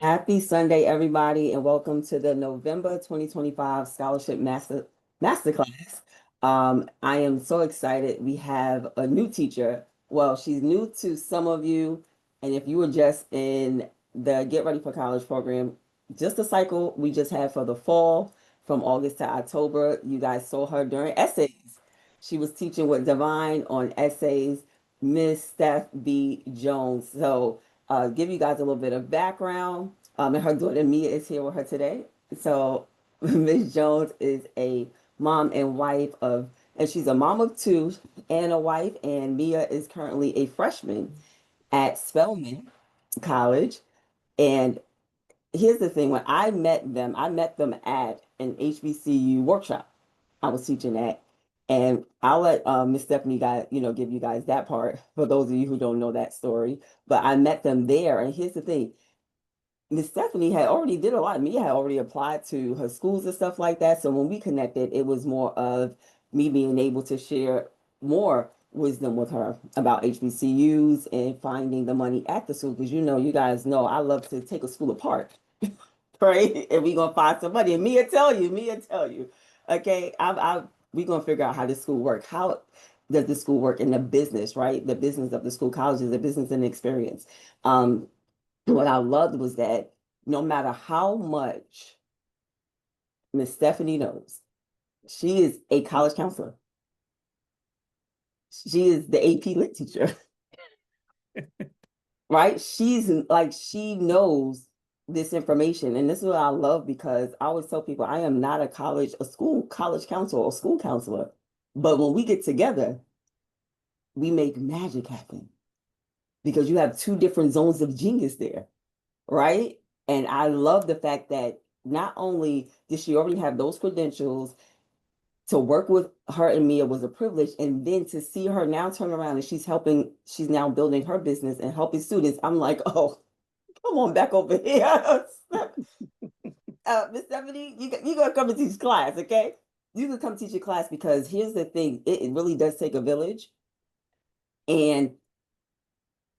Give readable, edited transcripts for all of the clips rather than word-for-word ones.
Happy Sunday, everybody, and welcome to the November 2025 Scholarship Masterclass. I am so excited. We have a new teacher. Well, she's new to some of you, and if you were just in the Get Ready for College program, just the cycle we just had for the fall from August to October, you guys saw her during essays. She was teaching with Divine on essays, Miss Steph B Jones. So, give you guys a little bit of background. And her daughter Mia is here with her today. So Miss Jones is a mom and wife of, and she's a mom of two and a wife. And Mia is currently a freshman at Spelman College. And here's the thing: when I met them at an HBCU workshop. I was teaching at, and I'll let Miss Stephanie give you guys that part for those of you who don't know that story. But I met them there, and here's the thing: Miss Stephanie had already did a lot. Mia had already applied to her schools and stuff like that. So when we connected, it was more of me being able to share more wisdom with her about HBCUs and finding the money at the school. Because you guys know I love to take a school apart, right? And we gonna find some money. And Mia tell you, okay, we gonna figure out how this school work. How does the school work in the business, right? The business of the school, college is a business and experience. Um, what I loved was that no matter how much Miss Stephanie knows, she is a college counselor. She is the AP Lit teacher, right? She's like, she knows this information. And this is what I love because I always tell people I am not a school college counselor or school counselor. But when we get together, we make magic happen because you have two different zones of genius there, right? And I love the fact that not only did she already have those credentials, to work with her and Mia was a privilege. And then to see her now turn around and she's now building her business and helping students. I'm like, oh, come on back over here. Miss Stephanie, you gotta come and teach class, okay? You can come teach your class because here's the thing, it really does take a village. And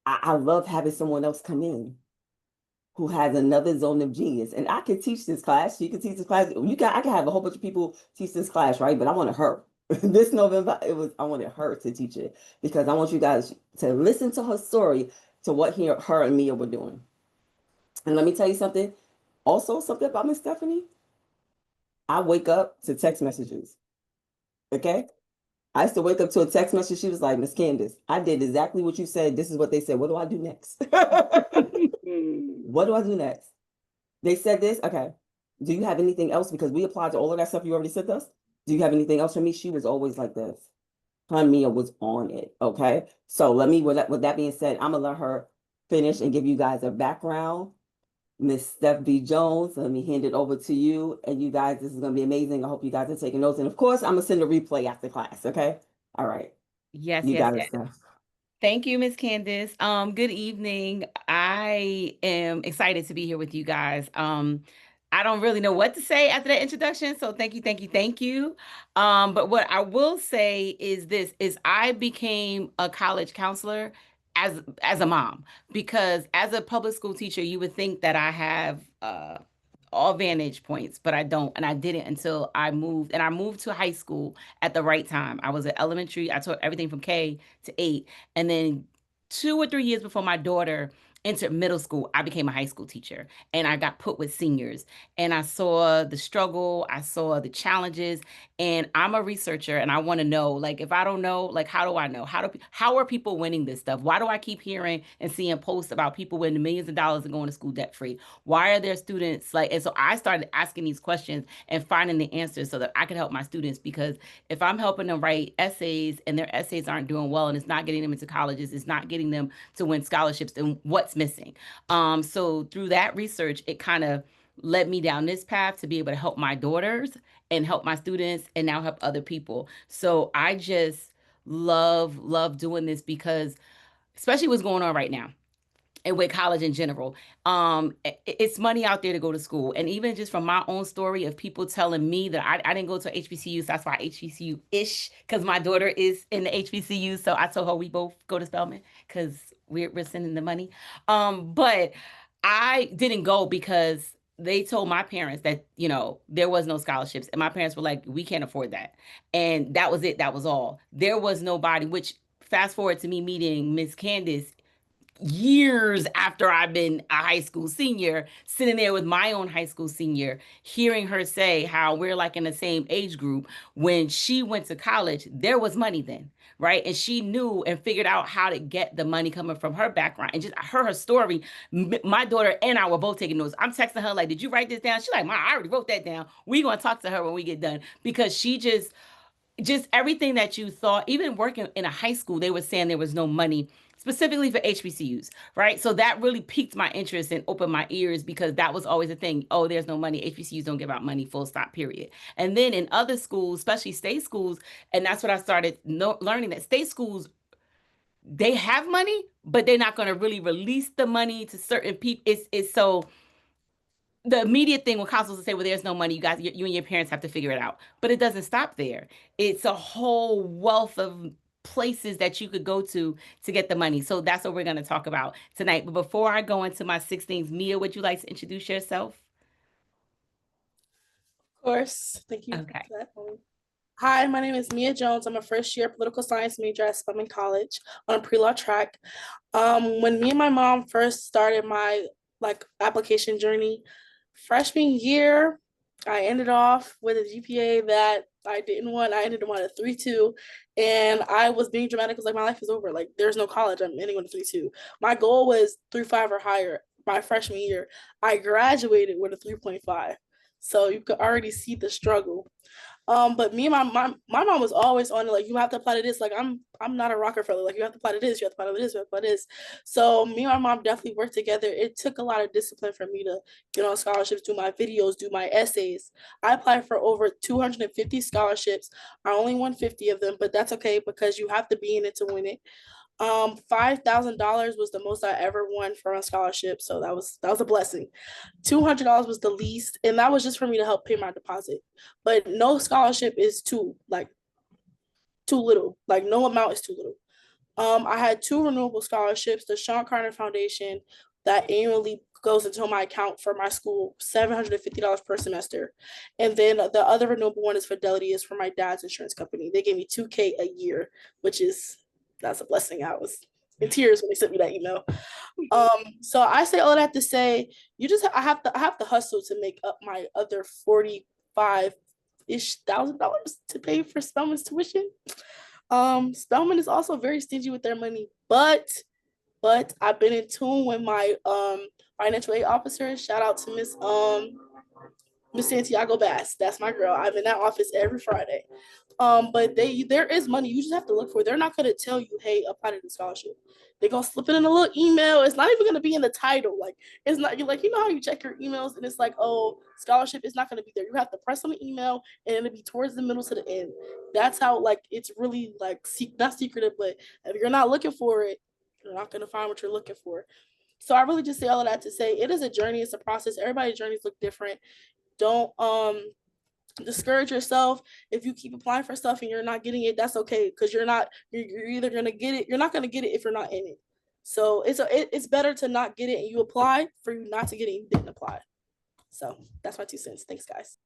I love having someone else come in who has another zone of genius. And I can teach this class. She can teach this class. I can have a whole bunch of people teach this class, right? But I wanted her. This November, I wanted her to teach it because I want you guys to listen to her story to what her and Mia were doing. And let me tell you something. Also, something about Miss Stephanie. I wake up to text messages. Okay. I used to wake up to a text message. She was like, Miss Candace, I did exactly what you said. This is what they said. What do I do next? What do I do next? They said this. Okay. Do you have anything else? Because we applied to all of that stuff you already sent us. Do you have anything else for me? She was always like this. Her Mia was on it. Okay. So with that being said, I'm gonna let her finish and give you guys a background. Miss Steph B Jones, let me hand it over to you. And you guys, this is gonna be amazing. I hope you guys are taking notes. And of course, I'm gonna send a replay after class. Okay. All right. Yes, You yes, got it, yes. Steph. Thank you, Miss Candace. Good evening. I am excited to be here with you guys. I don't really know what to say after that introduction, so thank you, thank you, thank you. But what I will say is this is I became a college counselor as a mom because as a public school teacher, you would think that I have all vantage points, but I don't. And I didn't until I moved. And I moved to high school at the right time. I was at elementary. I taught everything from K to 8. And then 2 or 3 years before my daughter entered middle school, I became a high school teacher and I got put with seniors. And I saw the struggle, I saw the challenges, and I'm a researcher and I want to know, like, if I don't know, like, how do I know? How are people winning this stuff? Why do I keep hearing and seeing posts about people winning millions of dollars and going to school debt free? Why are there students like, and so I started asking these questions and finding the answers so that I could help my students. Because if I'm helping them write essays and their essays aren't doing well and it's not getting them into colleges, it's not getting them to win scholarships, then what's missing? So through that research, it kind of led me down this path to be able to help my daughters and help my students and now help other people. So I just love doing this because especially what's going on right now and with college in general. It's money out there to go to school. And even just from my own story of people telling me that I didn't go to HBCU, so that's why HBCU-ish, because my daughter is in the HBCU. So I told her we both go to Spelman because we're sending the money. But I didn't go because they told my parents that, there was no scholarships. And my parents were like, we can't afford that. And that was it. That was all. There was nobody, which fast forward to me meeting Miss Candace years after I've been a high school senior, sitting there with my own high school senior, hearing her say how we're like in the same age group. When she went to college, there was money then, right? And she knew and figured out how to get the money coming from her background. And just her story, my daughter and I were both taking notes. I'm texting her like, "Did you write this down?" She's like, "Mom, I already wrote that down. We're gonna talk to her when we get done," because she just everything that you thought, even working in a high school, they were saying there was no money specifically for HBCUs, right? So that really piqued my interest and opened my ears because that was always a thing. Oh, there's no money. HBCUs don't give out money, full stop, period. And then in other schools, especially state schools, and that's what I started learning that state schools, they have money, but they're not going to really release the money to certain people. It's so the immediate thing when counselors will say, well, there's no money, you guys, you and your parents have to figure it out. But it doesn't stop there. It's a whole wealth of places that you could go to get the money. So that's what we're going to talk about tonight. But before I go into my six things, Mia, would you like to introduce yourself? Of course. Thank you Okay. for that. Hi, my name is Mia Jones. I'm a first year political science major at Spelman College on a pre-law track. When me and my mom first started my application journey, freshman year, I ended off with a GPA that I didn't want. I ended up on a 3.2, and I was being dramatic because like my life is over. Like there's no college. I'm ending on a 3.2. My goal was 3.5 or higher. My freshman year, I graduated with a 3.5. So you could already see the struggle. But me and my mom was always on it, like you have to apply to this. Like I'm not a Rockefeller. Like you have to apply to this, you have to apply to this, you have to apply to this. So me and my mom definitely worked together. It took a lot of discipline for me to get on scholarships, do my videos, do my essays. I applied for over 250 scholarships. I only won 50 of them, but that's okay because you have to be in it to win it. $5,000 was the most I ever won for a scholarship, so that was a blessing. $200 was the least, and that was just for me to help pay my deposit. But no scholarship is too little. Like no amount is too little. I had two renewable scholarships, the Sean Carter Foundation that annually goes into my account for my school, $750 per semester. And then the other renewable one is Fidelity, is for my dad's insurance company. They gave me 2K a year, which is that's a blessing. I was in tears when they sent me that email. So I say all that to say, I have to hustle to make up my other 45-ish thousand dollars to pay for Spelman's tuition. Spelman is also very stingy with their money, but I've been in tune with my financial aid officer. Shout out to Miss Santiago Bass. That's my girl. I'm in that office every Friday. But there is money. You just have to look for it. They're not gonna tell you, hey, apply to the scholarship. They're gonna slip it in a little email. It's not even gonna be in the title. Like it's not you like you know how you check your emails and it's like, oh, scholarship is not gonna be there. You have to press on the email and it'll be towards the middle to the end. That's how like it's really like not secretive, but if you're not looking for it, you're not gonna find what you're looking for. So I really just say all of that to say it is a journey, it's a process. Everybody's journeys look different. Don't discourage yourself if you keep applying for stuff and you're not getting it. That's okay because you're either gonna get it, you're not gonna get it if you're not in it. So it's better to not get it and you apply for you not to get it and you didn't apply. So that's my 2 cents. Thanks, guys.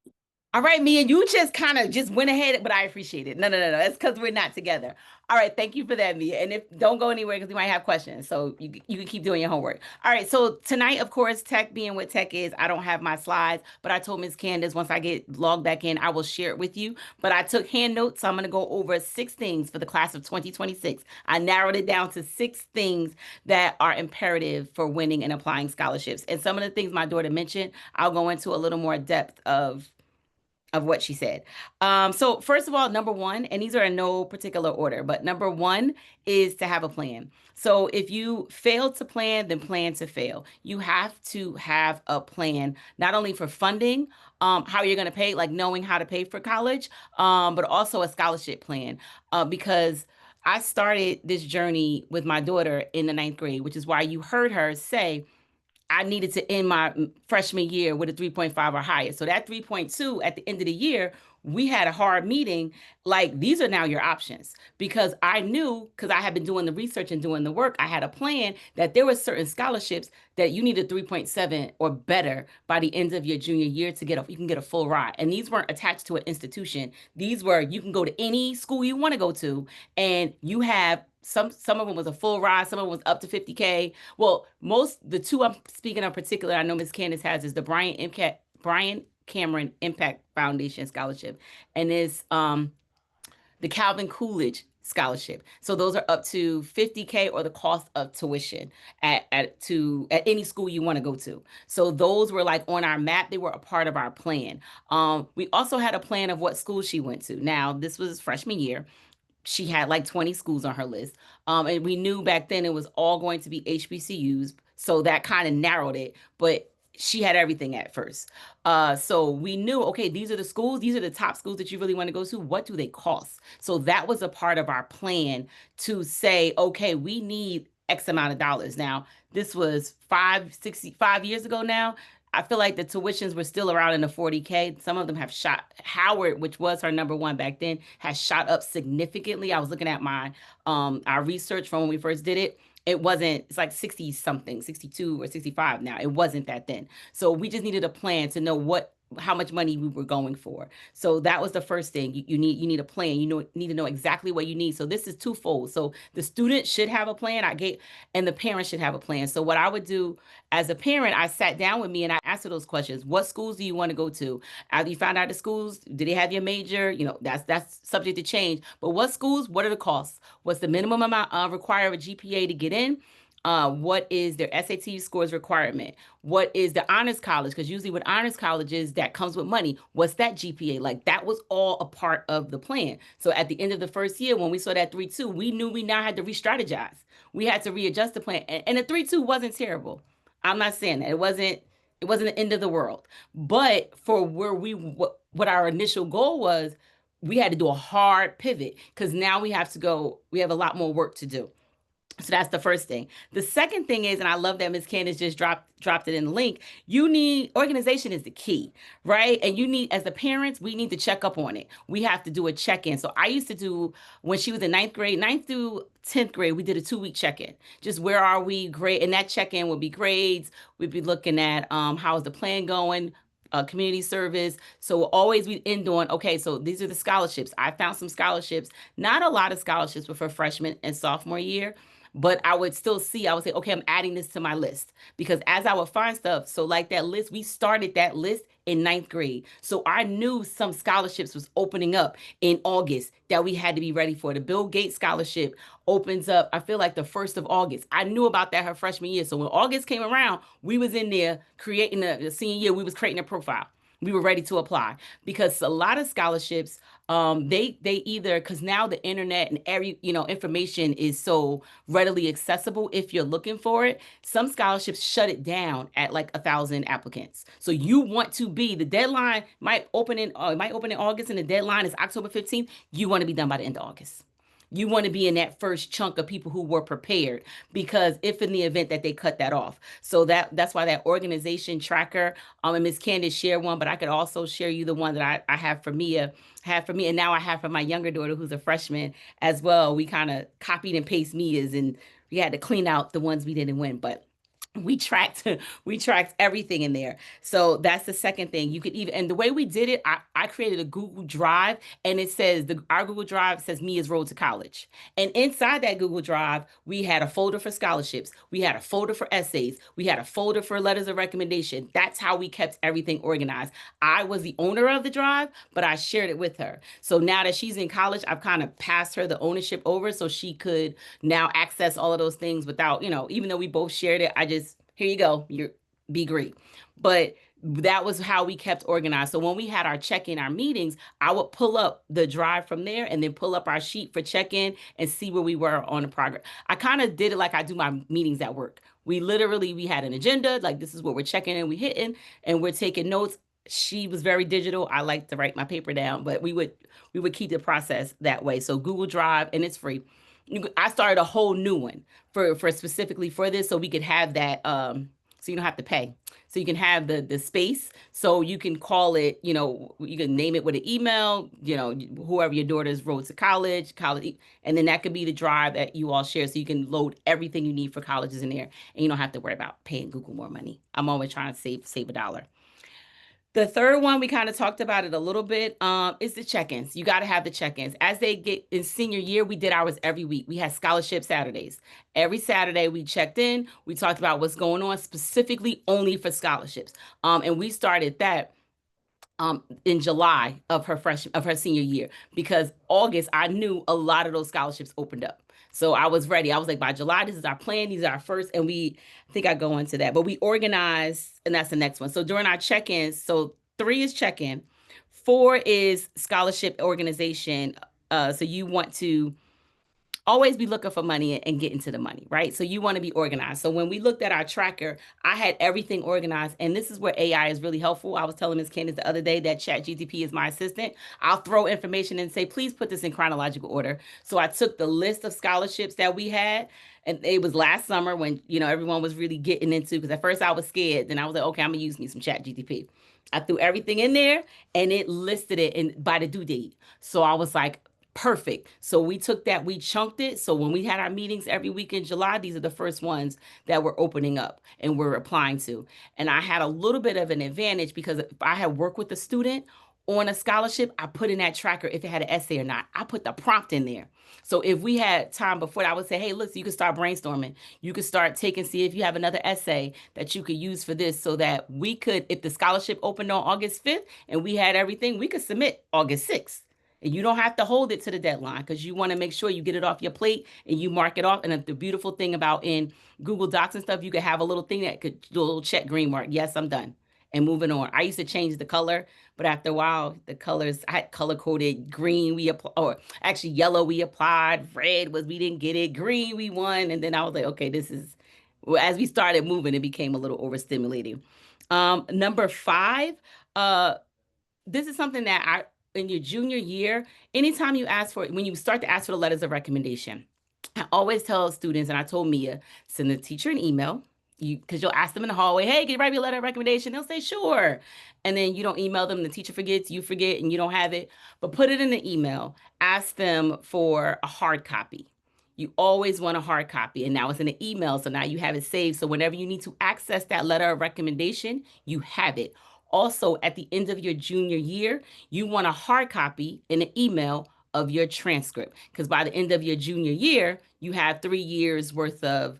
All right, Mia, you just kind of just went ahead, but I appreciate it. No, no, no, no. That's because we're not together. All right, thank you for that, Mia. And if don't go anywhere because we might have questions, so you can keep doing your homework. All right, so tonight, of course, tech being what tech is, I don't have my slides, but I told Miss Candace once I get logged back in, I will share it with you. But I took hand notes, so I'm going to go over six things for the class of 2026. I narrowed it down to six things that are imperative for winning and applying scholarships. And some of the things my daughter mentioned, I'll go into a little more depth of what she said. So first of all, number one, and these are in no particular order, but number one is to have a plan. So if you fail to plan, then plan to fail. You have to have a plan, not only for funding, how you're going to pay, like knowing how to pay for college, but also a scholarship plan, because I started this journey with my daughter in the ninth grade, which is why you heard her say, I needed to end my freshman year with a 3.5 or higher. So that 3.2 at the end of the year we had a hard meeting. Like, these are now your options, because I knew, because I had been doing the research and doing the work, I had a plan that there were certain scholarships that you needed 3.7 or better by the end of your junior year to get you can get a full ride. And these weren't attached to an institution. These were, you can go to any school you want to go to, and you have some of them was a full ride, some of them was up to 50K. Well, the two I'm speaking of particular, I know Ms. Candace has, is the Brian Cameron Impact Foundation Scholarship, and is the Calvin Coolidge Scholarship. So those are up to 50K or the cost of tuition at any school you want to go to. So those were like on our map. They were a part of our plan. We also had a plan of what school she went to. Now, this was freshman year. She had like 20 schools on her list. And we knew back then it was all going to be HBCUs. So that kind of narrowed it. But she had everything at first. So we knew, okay, these are the schools. These are the top schools that you really want to go to. What do they cost? So that was a part of our plan to say, okay, we need X amount of dollars. Now, this was 5 years ago now. I feel like the tuitions were still around in the 40K. Some of them have shot. Howard, which was her number one back then, has shot up significantly. I was looking at our research from when we first did it. It's like 60 something, 62 or 65 now. It wasn't that then. So we just needed a plan to know how much money we were going for. So that was the first thing. You need a plan. Need to know exactly what you need. So this is twofold. So the student should have a plan. And the parent should have a plan. So what I would do as a parent, I sat down with me and I asked her those questions. What schools do you want to go to? After you found out the schools, do they have your major? That's subject to change. But what schools? What are the costs? What's the minimum amount required of a GPA to get in? What is their SAT scores requirement? What is the honors college? Because usually with honors colleges, that comes with money. What's that GPA? Like, that was all a part of the plan. So at the end of the first year, when we saw that 3.2, we knew we now had to re-strategize. We had to readjust the plan. And the 3.2 wasn't terrible. I'm not saying that. It wasn't the end of the world. But for what our initial goal was, we had to do a hard pivot, because now we have a lot more work to do. So that's the first thing. The second thing is, and I love that Ms. Candace just dropped it in the link, organization is the key, right? And as the parents, we need to check up on it. We have to do a check-in. So I used to do, when she was in ninth through 10th grade, we did a 2-week check-in. Just where are we? Grade, and that check-in would be grades. We'd be looking at how's the plan going, community service. So always we end on, okay, so these are the scholarships. I found some scholarships, not a lot of scholarships, but for freshman and sophomore year. But I would say, okay, I'm adding this to my list, because as I would find stuff, so like that list, we started that list in 9th grade. So I knew some scholarships was opening up in August that we had to be ready for. The Bill Gates Scholarship opens up, I feel like the 1st of August. I knew about that her freshman year. So when August came around, we was in there creating the senior year, we was creating a profile. We were ready to apply, because a lot of scholarships, they either, because now the internet and information is so readily accessible. If you're looking for it, some scholarships shut it down at like 1,000 applicants. So you want to be, the deadline might open in August, and the deadline is October 15th. You want to be done by the end of August. You want to be in that first chunk of people who were prepared, because if in the event that they cut that off. So that's why that organization tracker, and Ms. Candace shared one, but I could also share you the one that I have for Mia, and now I have for my younger daughter, who's a freshman as well. We kind of copied and paste Mia's, and we had to clean out the ones we didn't win, but we tracked everything in there. So that's the second thing. You could even, and the way we did it, I created a Google Drive, and it says, our Google Drive says Mia's Road to College. And inside that Google Drive, we had a folder for scholarships. We had a folder for essays. We had a folder for letters of recommendation. That's how we kept everything organized. I was the owner of the drive, but I shared it with her. So now that she's in college, I've kind of passed her the ownership over, so she could now access all of those things without, even though we both shared it, here you go, be great. But that was how we kept organized. So when we had our check-in, our meetings, I would pull up the drive from there and then pull up our sheet for check-in and see where we were on the progress. I kind of did it like I do my meetings at work. We had an agenda, like this is what we're checking and we hitting, and we're taking notes. She was very digital. I like to write my paper down, but we would keep the process that way. So Google Drive, and it's free. I started a whole new one for specifically for this, so we could have that so you don't have to pay. So you can have the space. So you can call it, you can name it with an email, whoever your daughter's road to college, and then that could be the drive that you all share. So you can load everything you need for colleges in there, and you don't have to worry about paying Google more money. I'm always trying to save $1. The third one, we kind of talked about it a little bit, is the check-ins. You got to have the check-ins. As they get in senior year, we did ours every week. We had scholarship Saturdays. Every Saturday we checked in. We talked about what's going on specifically only for scholarships. And we started that in July of her senior year, because August, I knew a lot of those scholarships opened up. So I was ready. I was like, by July, this is our plan. These are our first. And I think I go into that, but we organize, and that's the next one. So during our check-ins, so 3 is check-in, 4 is scholarship organization. So you want to always be looking for money and get into the money, right? So you want to be organized. So when we looked at our tracker, I had everything organized. And this is where AI is really helpful. I was telling Ms. Candace the other day that ChatGPT is my assistant. I'll throw information and say, please put this in chronological order. So I took the list of scholarships that we had, and it was last summer when, everyone was really getting into, because at first I was scared. Then I was like, okay, I'm gonna use me some ChatGPT. I threw everything in there and it listed it by the due date. So I was like, perfect. So we took that, we chunked it. So when we had our meetings every week in July, these are the first ones that we're opening up and we're applying to. And I had a little bit of an advantage because if I had worked with a student on a scholarship, I put in that tracker if it had an essay or not. I put the prompt in there. So if we had time before, I would say, hey, look, so you can start brainstorming. You could start see if you have another essay that you could use for this, so that we could, if the scholarship opened on August 5th and we had everything, we could submit August 6th. And you don't have to hold it to the deadline, because you want to make sure you get it off your plate and you mark it off. And the beautiful thing about in Google Docs and stuff, you could have a little thing that could do a little check green mark. Yes, I'm done. And moving on. I used to change the color, but after a while, the colors, I had color coded green, or actually yellow, we applied, red was we didn't get it, green, we won. And then I was like, okay, as we started moving, it became a little overstimulating. Number 5, this is something that in your junior year, anytime when you start to ask for the letters of recommendation, I always tell students, and I told Mia, send the teacher an email, because you'll ask them in the hallway, hey, can you write me a letter of recommendation? They'll say, sure. And then you don't email them, the teacher forgets, you forget, and you don't have it. But put it in the email. Ask them for a hard copy. You always want a hard copy. And now it's in an email, so now you have it saved. So whenever you need to access that letter of recommendation, you have it. Also, at the end of your junior year, you want a hard copy in an email of your transcript, because by the end of your junior year, you have 3 years worth of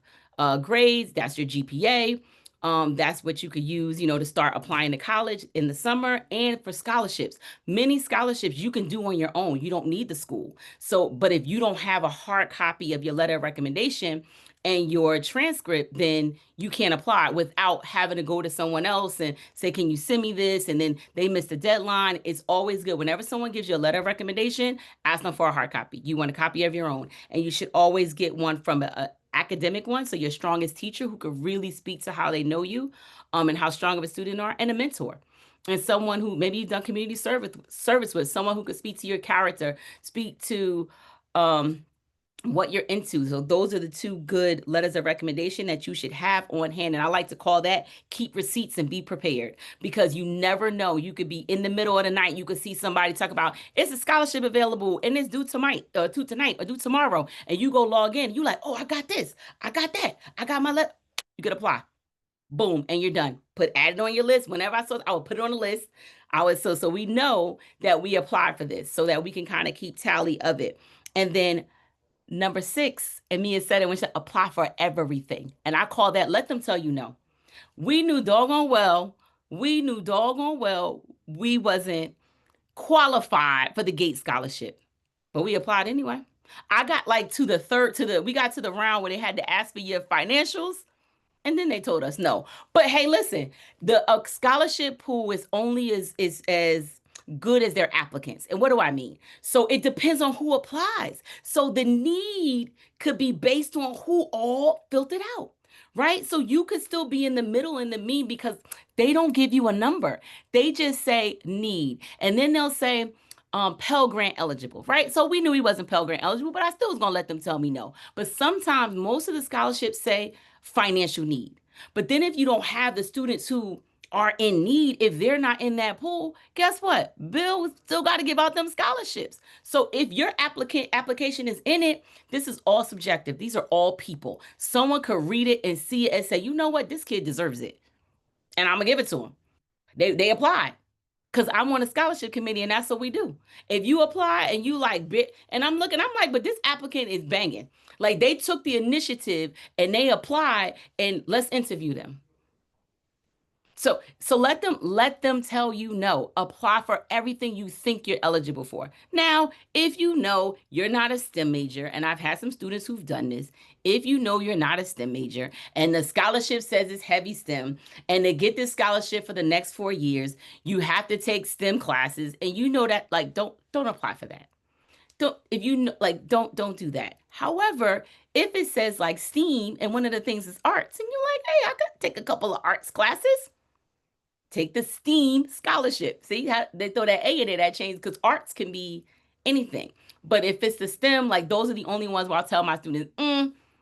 grades. That's your GPA. That's what you could use, to start applying to college in the summer, and for scholarships. Many scholarships you can do on your own. You don't need the school. So, but if you don't have a hard copy of your letter of recommendation and your transcript, then you can't apply without having to go to someone else and say, can you send me this? And then they missed the deadline. It's always good. Whenever someone gives you a letter of recommendation, ask them for a hard copy. You want a copy of your own. And you should always get one from an academic one, so your strongest teacher who could really speak to how they know you, and how strong of a student you are, and a mentor. And someone who maybe you've done community service with, someone who could speak to your character, speak to what you're into. So those are the 2 good letters of recommendation that you should have on hand. And I like to call that keep receipts and be prepared, because you never know. You could be in the middle of the night. You could see somebody talk about it's a scholarship available and it's due tonight or due tomorrow. And you go log in. You like, oh, I got this. I got that. I got my letter. You could apply. Boom. And you're done. Add it on your list. Whenever I would put it on the list. So we know that we applied for this, so that we can kind of keep tally of it. And then number 6, and Mia said it, when she said apply for everything. And I call that, let them tell you no. We knew doggone well we wasn't qualified for the Gates Scholarship, but we applied anyway. I got like we got to the round where they had to ask for your financials. And then they told us no. But hey, listen, the scholarship pool is only as good as their applicants. And what do I mean? So it depends on who applies. So the need could be based on who all filled it out, right? So you could still be in the middle in the mean, because they don't give you a number. They just say need. And then they'll say, Pell Grant eligible, right? So we knew he wasn't Pell Grant eligible, but I still was going to let them tell me no. But sometimes most of the scholarships say financial need. But then if you don't have the students who are in need, if they're not in that pool, guess what? Bill still got to give out them scholarships. So if your application is in it, this is all subjective. These are all people. Someone could read it and see it and say, you know what, this kid deserves it, and I'm gonna give it to him. They apply because I'm on a scholarship committee, and that's what we do. If you apply and you like bit, and I'm looking, I'm like, but this applicant is banging. Like they took the initiative and they applied, and let's interview them. So let them tell you no. Apply for everything you think you're eligible for. Now, if you know you're not a STEM major, and I've had some students who've done this, if you know you're not a STEM major and the scholarship says it's heavy STEM and they get this scholarship for the next 4 years, you have to take STEM classes and you know that like don't apply for that. Don't if you know, like don't do that. However, if it says like STEAM and one of the things is arts and you're like, "Hey, I could take a couple of arts classes." Take the STEAM scholarship. See how they throw that A in it, that change because arts can be anything. But if it's the STEM, like those are the only ones where I'll tell my students,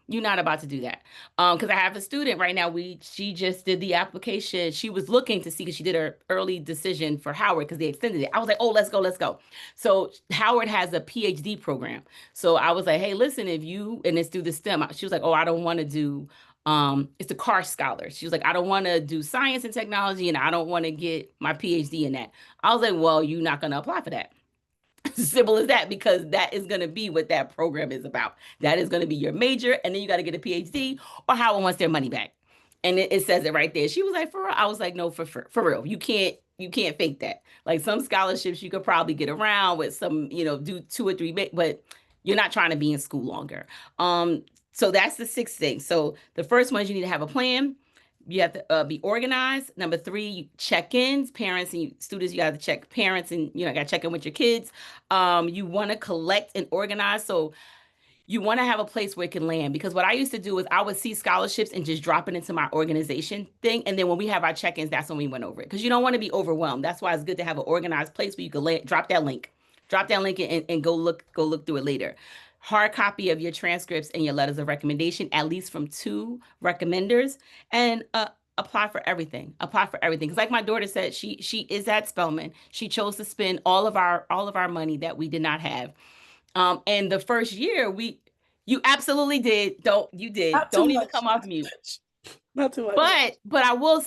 you're not about to do that. Because I have a student right now, she just did the application. She was looking to see because she did her early decision for Howard because they extended it. I was like, oh, let's go. So Howard has a PhD program. So I was like, hey, listen, if you, and it's through the STEM, she was like, oh, I don't want to do it's the car scholar. She was like, I don't want to do science and technology and I don't want to get my PhD in that. I was like, well, you're not going to apply for that. Simple as that, because that is going to be what that program is about. That is going to be your major, and then you got to get a PhD, or Howard wants their money back. And it says it right there. She was like, for real? I was like, no, for real. You can't fake that. Like some scholarships you could probably get around with some, do 2 or 3, but you're not trying to be in school longer. So that's the 6th thing. So the first one is you need to have a plan. You have to be organized. Number 3, check-ins, parents and students. You got to check parents and got to check in with your kids. You want to collect and organize. So you want to have a place where it can land, because what I used to do is I would see scholarships and just drop it into my organization thing. And then when we have our check-ins, that's when we went over it, because you don't want to be overwhelmed. That's why it's good to have an organized place where you can drop that link and go look through it later. Hard copy of your transcripts and your letters of recommendation, at least from 2 recommenders, and apply for everything. Because like my daughter said, she is at Spelman. She chose to spend all of our money that we did not have. And the first year you absolutely did. Don't even come off mute. Not too much. But I will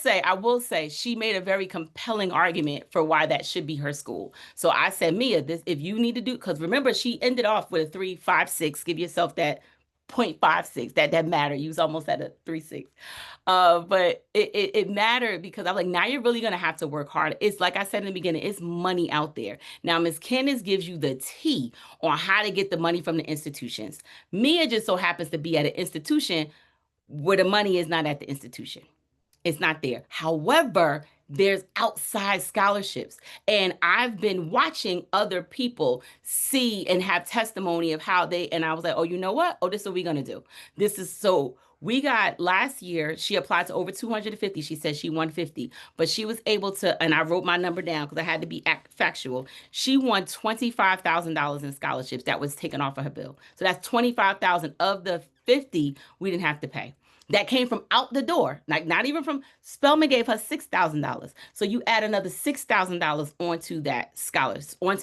say she made a very compelling argument for why that should be her school. So I said, Mia, this, if you need to do, because remember she ended off with a 3.56. Give yourself that 0.56. That mattered. You was almost at a 3.6. But it mattered because I'm like, now you're really gonna have to work hard. It's like I said in the beginning, it's money out there. Now, Ms. Candace gives you the tea on how to get the money from the institutions. Mia just so happens to be at an institution where the money is not at the institution. It's not there. However, there's outside scholarships. And I've been watching other people see and have testimony of how and I was like, oh, you know what? Oh, this is what we're going to do. This is so. We got last year, she applied to over 250. She said she won 50, but she was able to, and I wrote my number down because I had to be factual. She won $25,000 in scholarships that was taken off of her bill. So that's 25,000 of the 50 we didn't have to pay. That came from out the door, like not even from Spelman gave her $6,000. So you add another $6,000 onto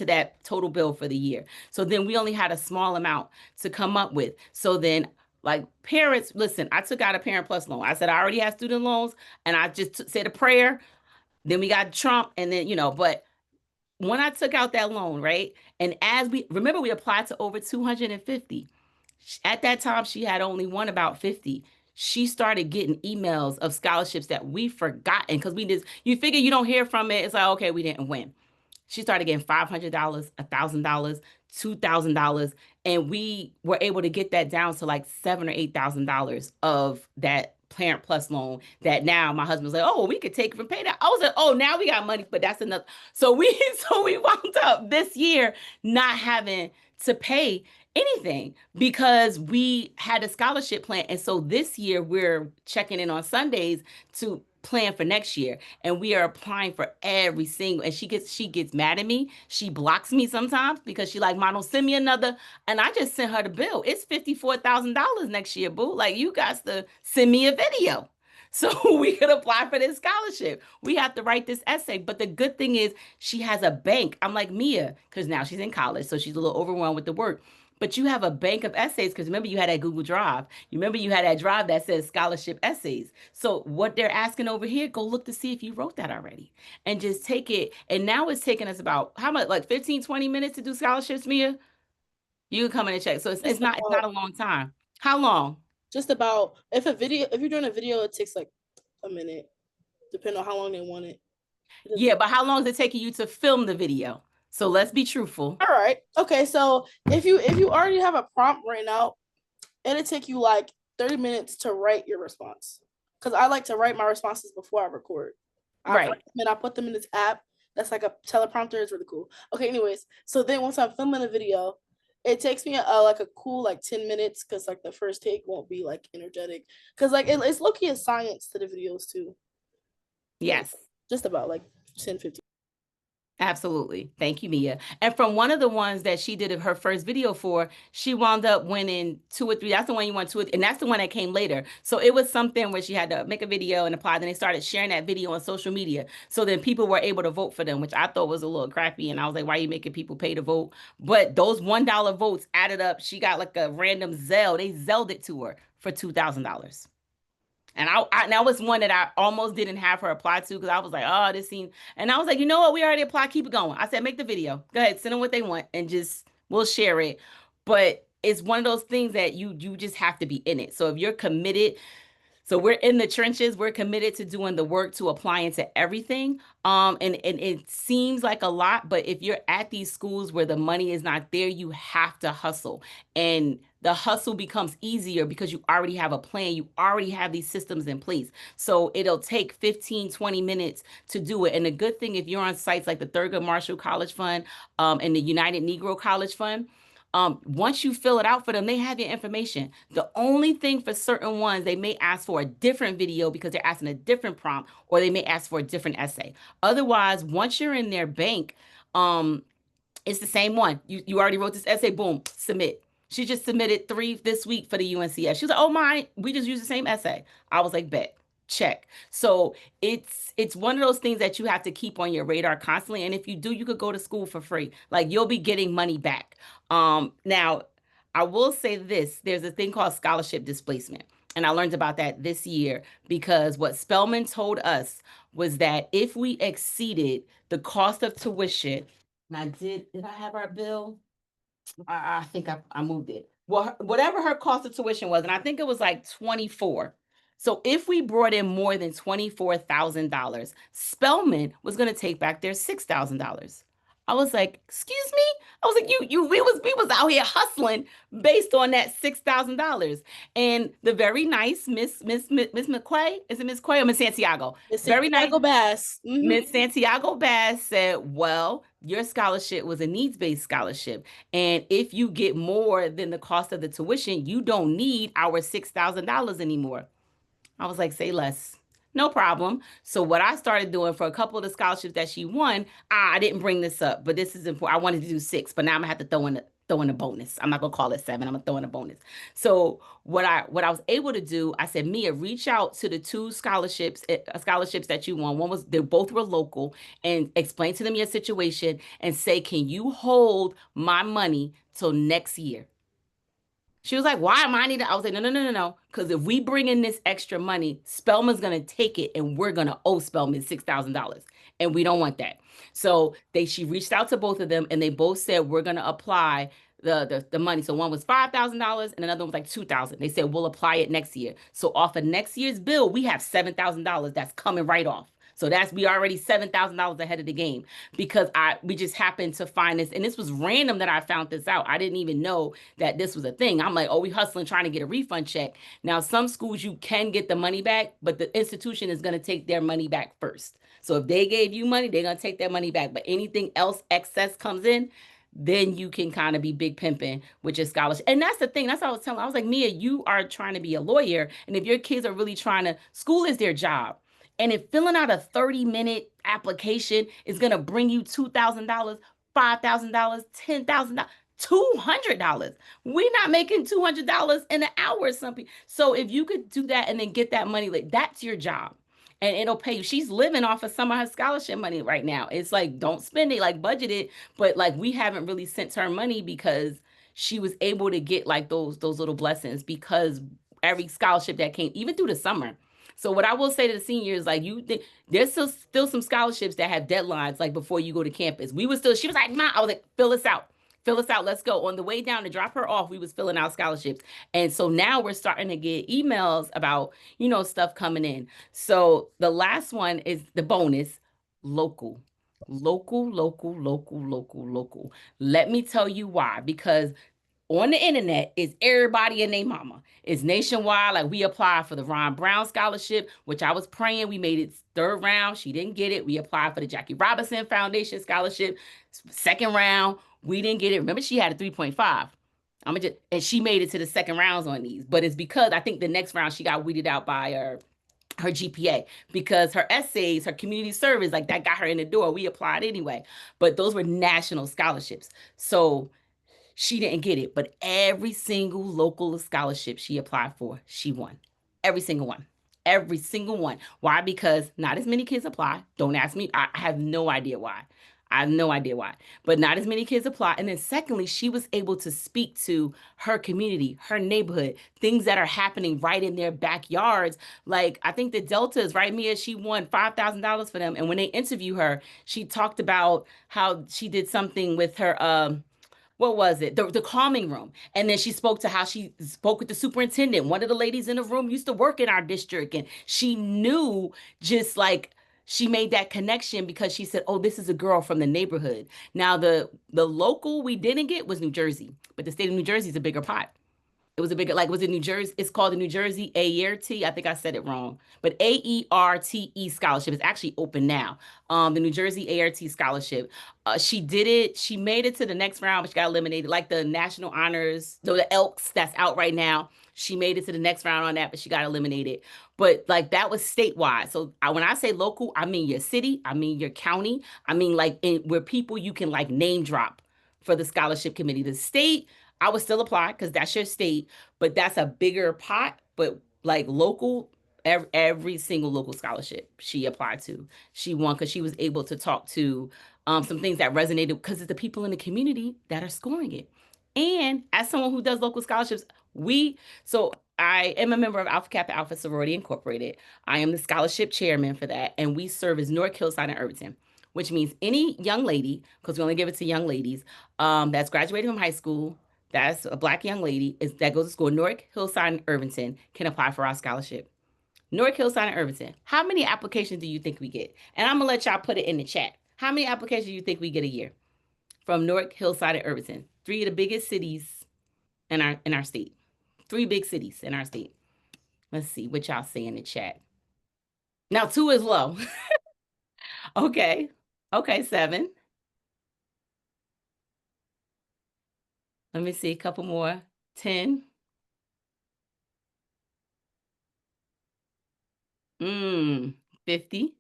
that total bill for the year. So then we only had a small amount to come up with. So then like parents, listen, I took out a Parent Plus loan. I said, I already have student loans and I just said a prayer. Then we got Trump and then, but when I took out that loan, right? And we applied to over 250. At that time, she had only won about 50. She started getting emails of scholarships that we forgotten because you figure you don't hear from it. It's like, okay, we didn't win. She started getting $500, $1,000, $2,000. And we were able to get that down to like $7,000 or $8,000 of that Parent Plus loan that now my husband's like, oh, we could take it from pay that. I was like, oh, now we got money, but that's another. So we wound up this year not having to pay anything because we had a scholarship plan. And so this year we're checking in on Sundays to plan for next year. And we are applying for every single, and she gets mad at me. She blocks me sometimes because she like, Mom, don't send me another. And I just sent her the bill. It's $54,000 next year, boo. Like you guys to send me a video. so we could apply for this scholarship. We have to write this essay. But the good thing is she has a bank. I'm like Mia, because now she's in college, so she's a little overwhelmed with the work. But you have a bank of essays because remember you had that Google Drive. You remember you had that drive that says scholarship essays. So what they're asking over here, go look to see if you wrote that already and just take it. And now it's taking us about how much, like 15, 20 minutes to do scholarships, Mia? You can come in and check. So it's Just not it's about, not a long time. How long? just about if you're doing a video, it takes like a minute, depending on how long they want it. Yeah, but how long is it taking you to film the video? So let's be truthful. All right. Okay. So if you already have a prompt written out, it'll take you like 30 minutes to write your response. Because I like to write my responses before I record. Right. I put them in this app that's like a teleprompter. It's really cool. Okay, anyways. So then once I'm filming a video, it takes me like a cool like 10 minutes because like the first take won't be like energetic. Because like it's low-key a science to the videos too. Yes. Just about like 10, 15. Absolutely. Thank you, Mia. And from one of the ones that she did her first video for, she wound up winning 2 or 3. That's the one you won 2 or 3, and that's the one that came later. So it was something where she had to make a video and apply. Then they started sharing that video on social media. So then people were able to vote for them, which I thought was a little crappy. And I was like, why are you making people pay to vote? But those $1 votes added up. She got like a random Zelle. They Zelled it to her for $2,000. And that was one that I almost didn't have her apply to because I was like, oh, this seems. And I was like, you know what? We already applied. Keep it going. I said, make the video. Go ahead, send them what they want, and just we'll share it. But it's one of those things that you just have to be in it. So if you're committed, so we're in the trenches. We're committed to doing the work to applying to everything. And it seems like a lot, but if you're at these schools where the money is not there, you have to hustle. And the hustle becomes easier because you already have a plan. You already have these systems in place. So it'll take 15, 20 minutes to do it. And the good thing, if you're on sites like the Thurgood Marshall College Fund, and the United Negro College Fund, once you fill it out for them, they have your information. The only thing for certain ones, they may ask for a different video because they're asking a different prompt, or they may ask for a different essay. Otherwise, once you're in their bank, it's the same one. You already wrote this essay, boom, submit. She just submitted 3 this week for the UNCS. She was like, oh my, we just used the same essay. I was like, bet, check. So it's one of those things that you have to keep on your radar constantly. And if you do, you could go to school for free. Like you'll be getting money back. Now I will say this, there's a thing called scholarship displacement. And I learned about that this year because what Spelman told us was that if we exceeded the cost of tuition, and did I have our bill? I think I moved it. Well, whatever her cost of tuition was, and I think it was like 24. So if we brought in more than $24,000, Spelman was going to take back their $6,000. I was like, excuse me? I was like, we was out here hustling based on that $6,000. And the very nice Miss McQuay, is it Miss Quay or Miss Santiago? It's Very nice. Santiago Bass. Miss Santiago Bass said, well, your scholarship was a needs-based scholarship. And if you get more than the cost of the tuition, you don't need our $6,000 anymore. I was like, say less. No problem. So what I started doing for a couple of the scholarships that she won, I didn't bring this up, but this is important. I wanted to do 6, but now I'm gonna have to throw in a bonus. I'm not gonna call it 7. I'm gonna throw in a bonus. So what I was able to do, I said, Mia, reach out to the 2 scholarships that you won. One was they both were local, and explain to them your situation and say, can you hold my money till next year? She was like, why am I needing? I was like, no. Because if we bring in this extra money, Spelman's going to take it and we're going to owe Spelman $6,000. And we don't want that. So she reached out to both of them and they both said, we're going to apply the money. So one was $5,000 and another one was like $2,000. They said, we'll apply it next year. So off of next year's bill, we have $7,000 that's coming right off. So we already $7,000 ahead of the game because we just happened to find this. And this was random that I found this out. I didn't even know that this was a thing. I'm like, oh, we hustling trying to get a refund check. Now, some schools you can get the money back, but the institution is going to take their money back first. So if they gave you money, they're going to take their money back. But anything else excess comes in, then you can kind of be big pimping with your scholarship. And that's the thing. That's what I was telling. I was like, Mia, you are trying to be a lawyer. And if your kids are really school is their job. And if filling out a 30-minute application is going to bring you $2,000, $5,000, $10,000, $200. We're not making $200 in an hour, some people. So if you could do that and then get that money, like that's your job. And it'll pay you. She's living off of some of her scholarship money right now. It's like, don't spend it, like budget it. But like we haven't really sent her money because she was able to get like those little blessings because every scholarship that came, even through the summer. So what I will say to the seniors, like you think there's still some scholarships that have deadlines, like before you go to campus. We was still, she was like, Ma, I was like, fill us out. Fill us out. Let's go. On the way down to drop her off, we was filling out scholarships. And so now we're starting to get emails about, stuff coming in. So the last one is the bonus, local. Local, local, local, local, local. Let me tell you why. Because on the internet is everybody and their mama. It's nationwide. Like we applied for the Ron Brown scholarship, which I was praying. We made it third round. She didn't get it. We applied for the Jackie Robinson Foundation scholarship, second round. We didn't get it. Remember, she had a 3.5. And she made it to the second rounds on these. But it's because I think the next round she got weeded out by her GPA because her essays, her community service, like that got her in the door. We applied anyway. But those were national scholarships. So she didn't get it, but every single local scholarship she applied for, she won. Every single one. Every single one. Why? Because not as many kids apply. Don't ask me. I have no idea why. I have no idea why. But not as many kids apply. And then secondly, she was able to speak to her community, her neighborhood, things that are happening right in their backyards. Like I think the Deltas, right, Mia, she won $5,000 for them. And when they interview her, she talked about how she did something with her what was it? The calming room. And then she spoke to how she spoke with the superintendent. One of the ladies in the room used to work in our district. And she knew just like she made that connection because she said, oh, this is a girl from the neighborhood. Now, the local we didn't get was New Jersey, but the state of New Jersey is a bigger pot. It was a bigger, like, was it New Jersey? It's called the New Jersey AERT. I think I said it wrong, but AERTE scholarship is actually open now. The New Jersey ART scholarship. She did it. She made it to the next round, but she got eliminated. Like the national honors, though the Elks that's out right now. She made it to the next round on that, but she got eliminated. But like that was statewide. So when I say local, I mean your city, I mean your county, I mean like where people you can like name drop for the scholarship committee. The state, I would still apply because that's your state, but that's a bigger pot. But like local, every single local scholarship she applied to, she won because she was able to talk to some things that resonated because it's the people in the community that are scoring it. And as someone who does local scholarships, so I am a member of Alpha Kappa Alpha Sorority Incorporated. I am the scholarship chairman for that, and we serve as North Hillside and Irvington, which means any young lady, because we only give it to young ladies, that's graduating from high school, that's a Black young lady that goes to school in Newark, Hillside, and Irvington can apply for our scholarship. Newark, Hillside, and Irvington. How many applications do you think we get? And I'm gonna let y'all put it in the chat. How many applications do you think we get a year from Newark, Hillside, and Irvington? Three of the biggest cities in our state. Three big cities in our state. Let's see what y'all say in the chat. Now, two is low. Okay. Okay, seven. Let me see a couple more. 10. 50.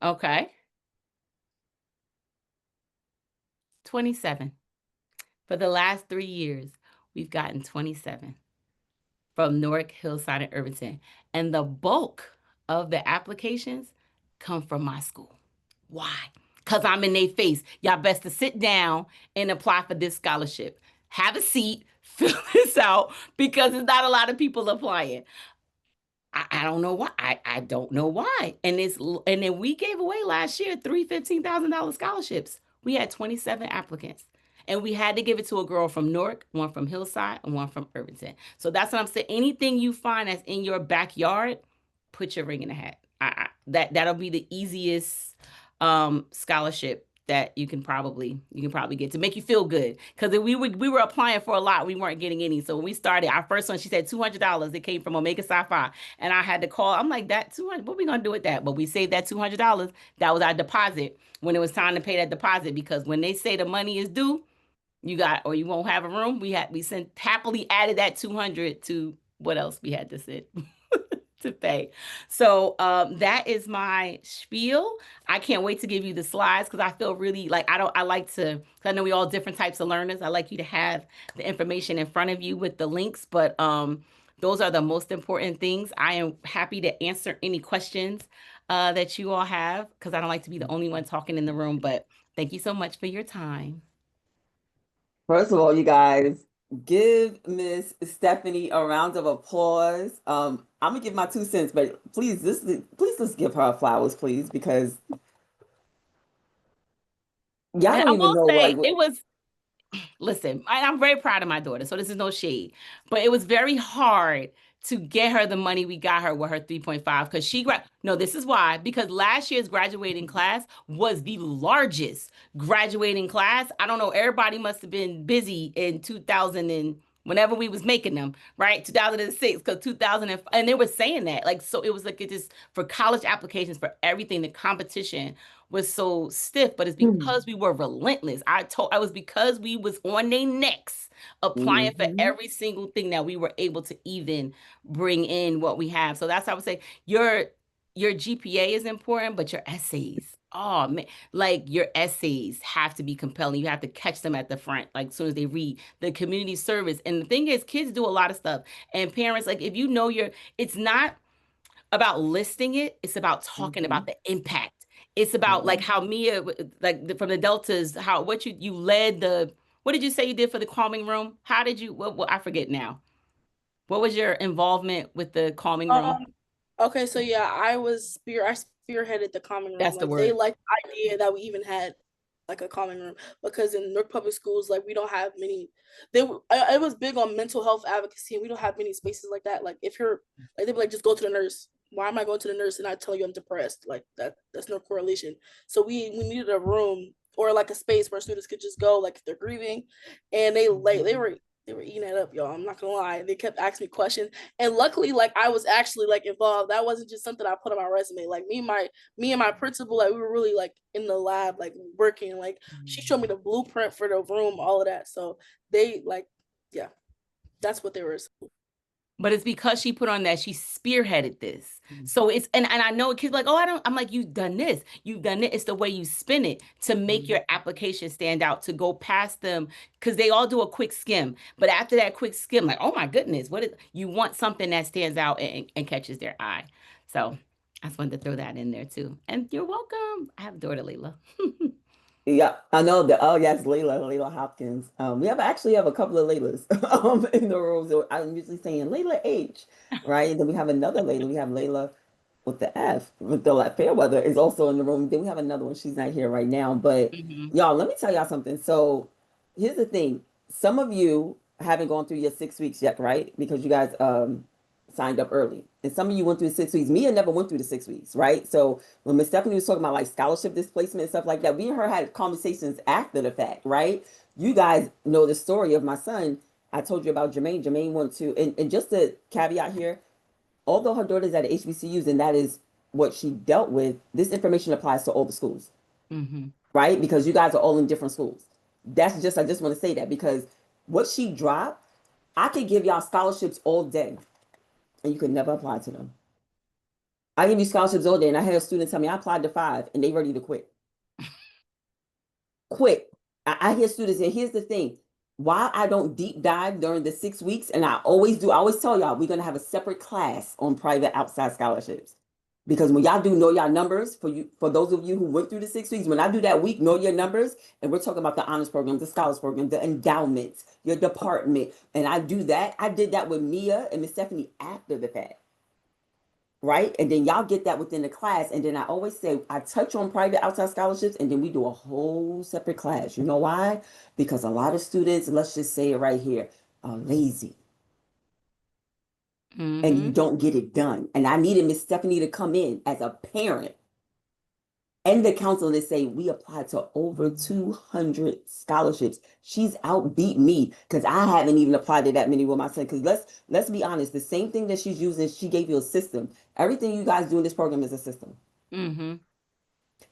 Okay. 27. For the last 3 years, we've gotten 27 from Newark, Hillside, and Irvington. And the bulk of the applications come from my school. Why? Because I'm in their face. Y'all best to sit down and apply for this scholarship. Have a seat, fill this out, because there's not a lot of people applying. I don't know why. I don't know why. And then we gave away last year three $15,000 scholarships. We had 27 applicants. And we had to give it to a girl from Newark, one from Hillside, and one from Irvington. So that's what I'm saying. Anything you find that's in your backyard, put your ring in the hat. That'll be the easiest scholarship that you can probably get to make you feel good. Because we were applying for a lot, we weren't getting any. So when we started our first one, she said $200. It came from Omega Sci-Fi, and I had to call. I'm like, that 200. What are we gonna do with that? But we saved that $200. That was our deposit when it was time to pay that deposit. Because when they say the money is due, you won't have a room. We happily added that 200 to what else we had to send. to pay. So that is my spiel. I can't wait to give you the slides because I feel really like I like to, I know we all different types of learners. I like you to have the information in front of you with the links, but those are the most important things. I am happy to answer any questions that you all have because I don't like to be the only one talking in the room, but thank you so much for your time. First of all, you guys, give Miss Stephanie a round of applause. I'm gonna give my 2 cents, but please let's give her flowers, please, because y'all And don't I even will know say like it was, listen, I'm very proud of my daughter, so this is no shade, but it was very hard to get her the money we got her with her 3.5 because no, this is why, because last year's graduating class was the largest graduating class. I don't know, everybody must have been busy in 2000 and whenever we was making them, right? 2006, because 2000 and they were saying that. Like, so it was like it just for college applications, for everything, the competition was so stiff, but it's because we were relentless. I was because we was on their necks applying for Mhm. every single thing that we were able to even bring in what we have. So that's how I would say your GPA is important, but your essays, oh man, like your essays have to be compelling. You have to catch them at the front, like as soon as they read the community service. And the thing is, kids do a lot of stuff, and parents, like if you know it's not about listing it, it's about talking about Mhm. the impact. It's about Yeah. like how Mia, from the Deltas, how what you led the. What did you say you did for the calming room? How did you? What I forget now. What was your involvement with the calming room? Um, okay, so yeah, I spearheaded the common room. That's the Like they word. liked the idea that we even had like a common room because in Newark public schools, like we don't have many. It was big on mental health advocacy, and we don't have many spaces like that. Like if you're like they'd be like, just go to the nurse. Why am I going to the nurse and I tell you I'm depressed? Like that's no correlation. So we needed a room or like a space where students could just go, like if they're grieving, and they were eating it up, y'all. I'm not gonna lie. They kept asking me questions, and luckily, like I was actually like involved. That wasn't just something I put on my resume. Like me and my principal, like we were really like in the lab, like working. Like she showed me the blueprint for the room, all of that. So they like, yeah, that's what they were. But it's because she put on that she spearheaded this. Mhm. So it's and I know kids like, oh, I don't. I'm like, you've done this, you've done it. It's the way you spin it to make your application stand out, to go past them because they all do a quick skim. But after that quick skim, like, oh my goodness, what is you want something that stands out and catches their eye. So I just wanted to throw that in there too. And you're welcome. I have a daughter, Layla. Yeah, I know that. Oh yes, Layla Hopkins. We actually have a couple of Laylas in the room. So I'm usually saying Layla H, right? And then we have another Layla. We have Layla with the F, with the like Fairweather is also in the room. Then we have another one. She's not here right now, but Hmm. y'all, let me tell y'all something. So here's the thing: some of you haven't gone through your 6 weeks yet, right? Because you guys signed up early, and some of you went through the 6 weeks. Mia never went through the 6 weeks, right? So when Miss Stephanie was talking about like scholarship displacement and stuff like that, we and her had conversations after the fact, right? You guys know the story of my son. I told you about Jermaine. Jermaine went to, and just a caveat here, although her daughter's at HBCUs and that is what she dealt with, this information applies to all the schools, Hmm. right? Because you guys are all in different schools. I just want to say that because what she dropped, I could give y'all scholarships all day and you could never apply to them. I give you scholarships all day and I had a student tell me I applied to 5 and they ready to quit. Quit. I hear students, and here's the thing. Why I don't deep dive during the 6 weeks, and I always tell y'all, we're gonna have a separate class on private outside scholarships. Because when y'all do know your numbers, for those of you who went through the 6 weeks, when I do that week, know your numbers, and we're talking about the honors program, the scholars program, the endowments, your department, and I do that. I did that with Mia and Miss Stephanie after the fact, right? And then y'all get that within the class. And then I always say I touch on private outside scholarships, and then we do a whole separate class. You know why? Because a lot of students, let's just say it right here, are lazy and you Hmm. don't get it done. And I needed Miss Stephanie to come in as a parent and the counselor to say we applied to over 200 scholarships. She's outbeat me because I haven't even applied to that many with my son. Because let's be honest, the same thing that she's using, she gave you a system. Everything you guys do in this program is a system. Hmm.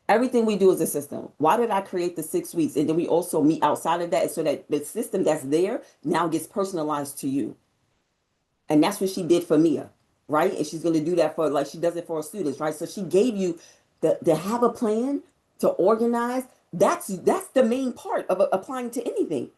Everything we do is a system. Why did I create the 6 weeks? And then we also meet outside of that so that the system that's there now gets personalized to you. And that's what she did for Mia. right? And she's going to do that for, like she does it for her students, right? So she gave you the have a plan to organize. That's the main part of applying to anything.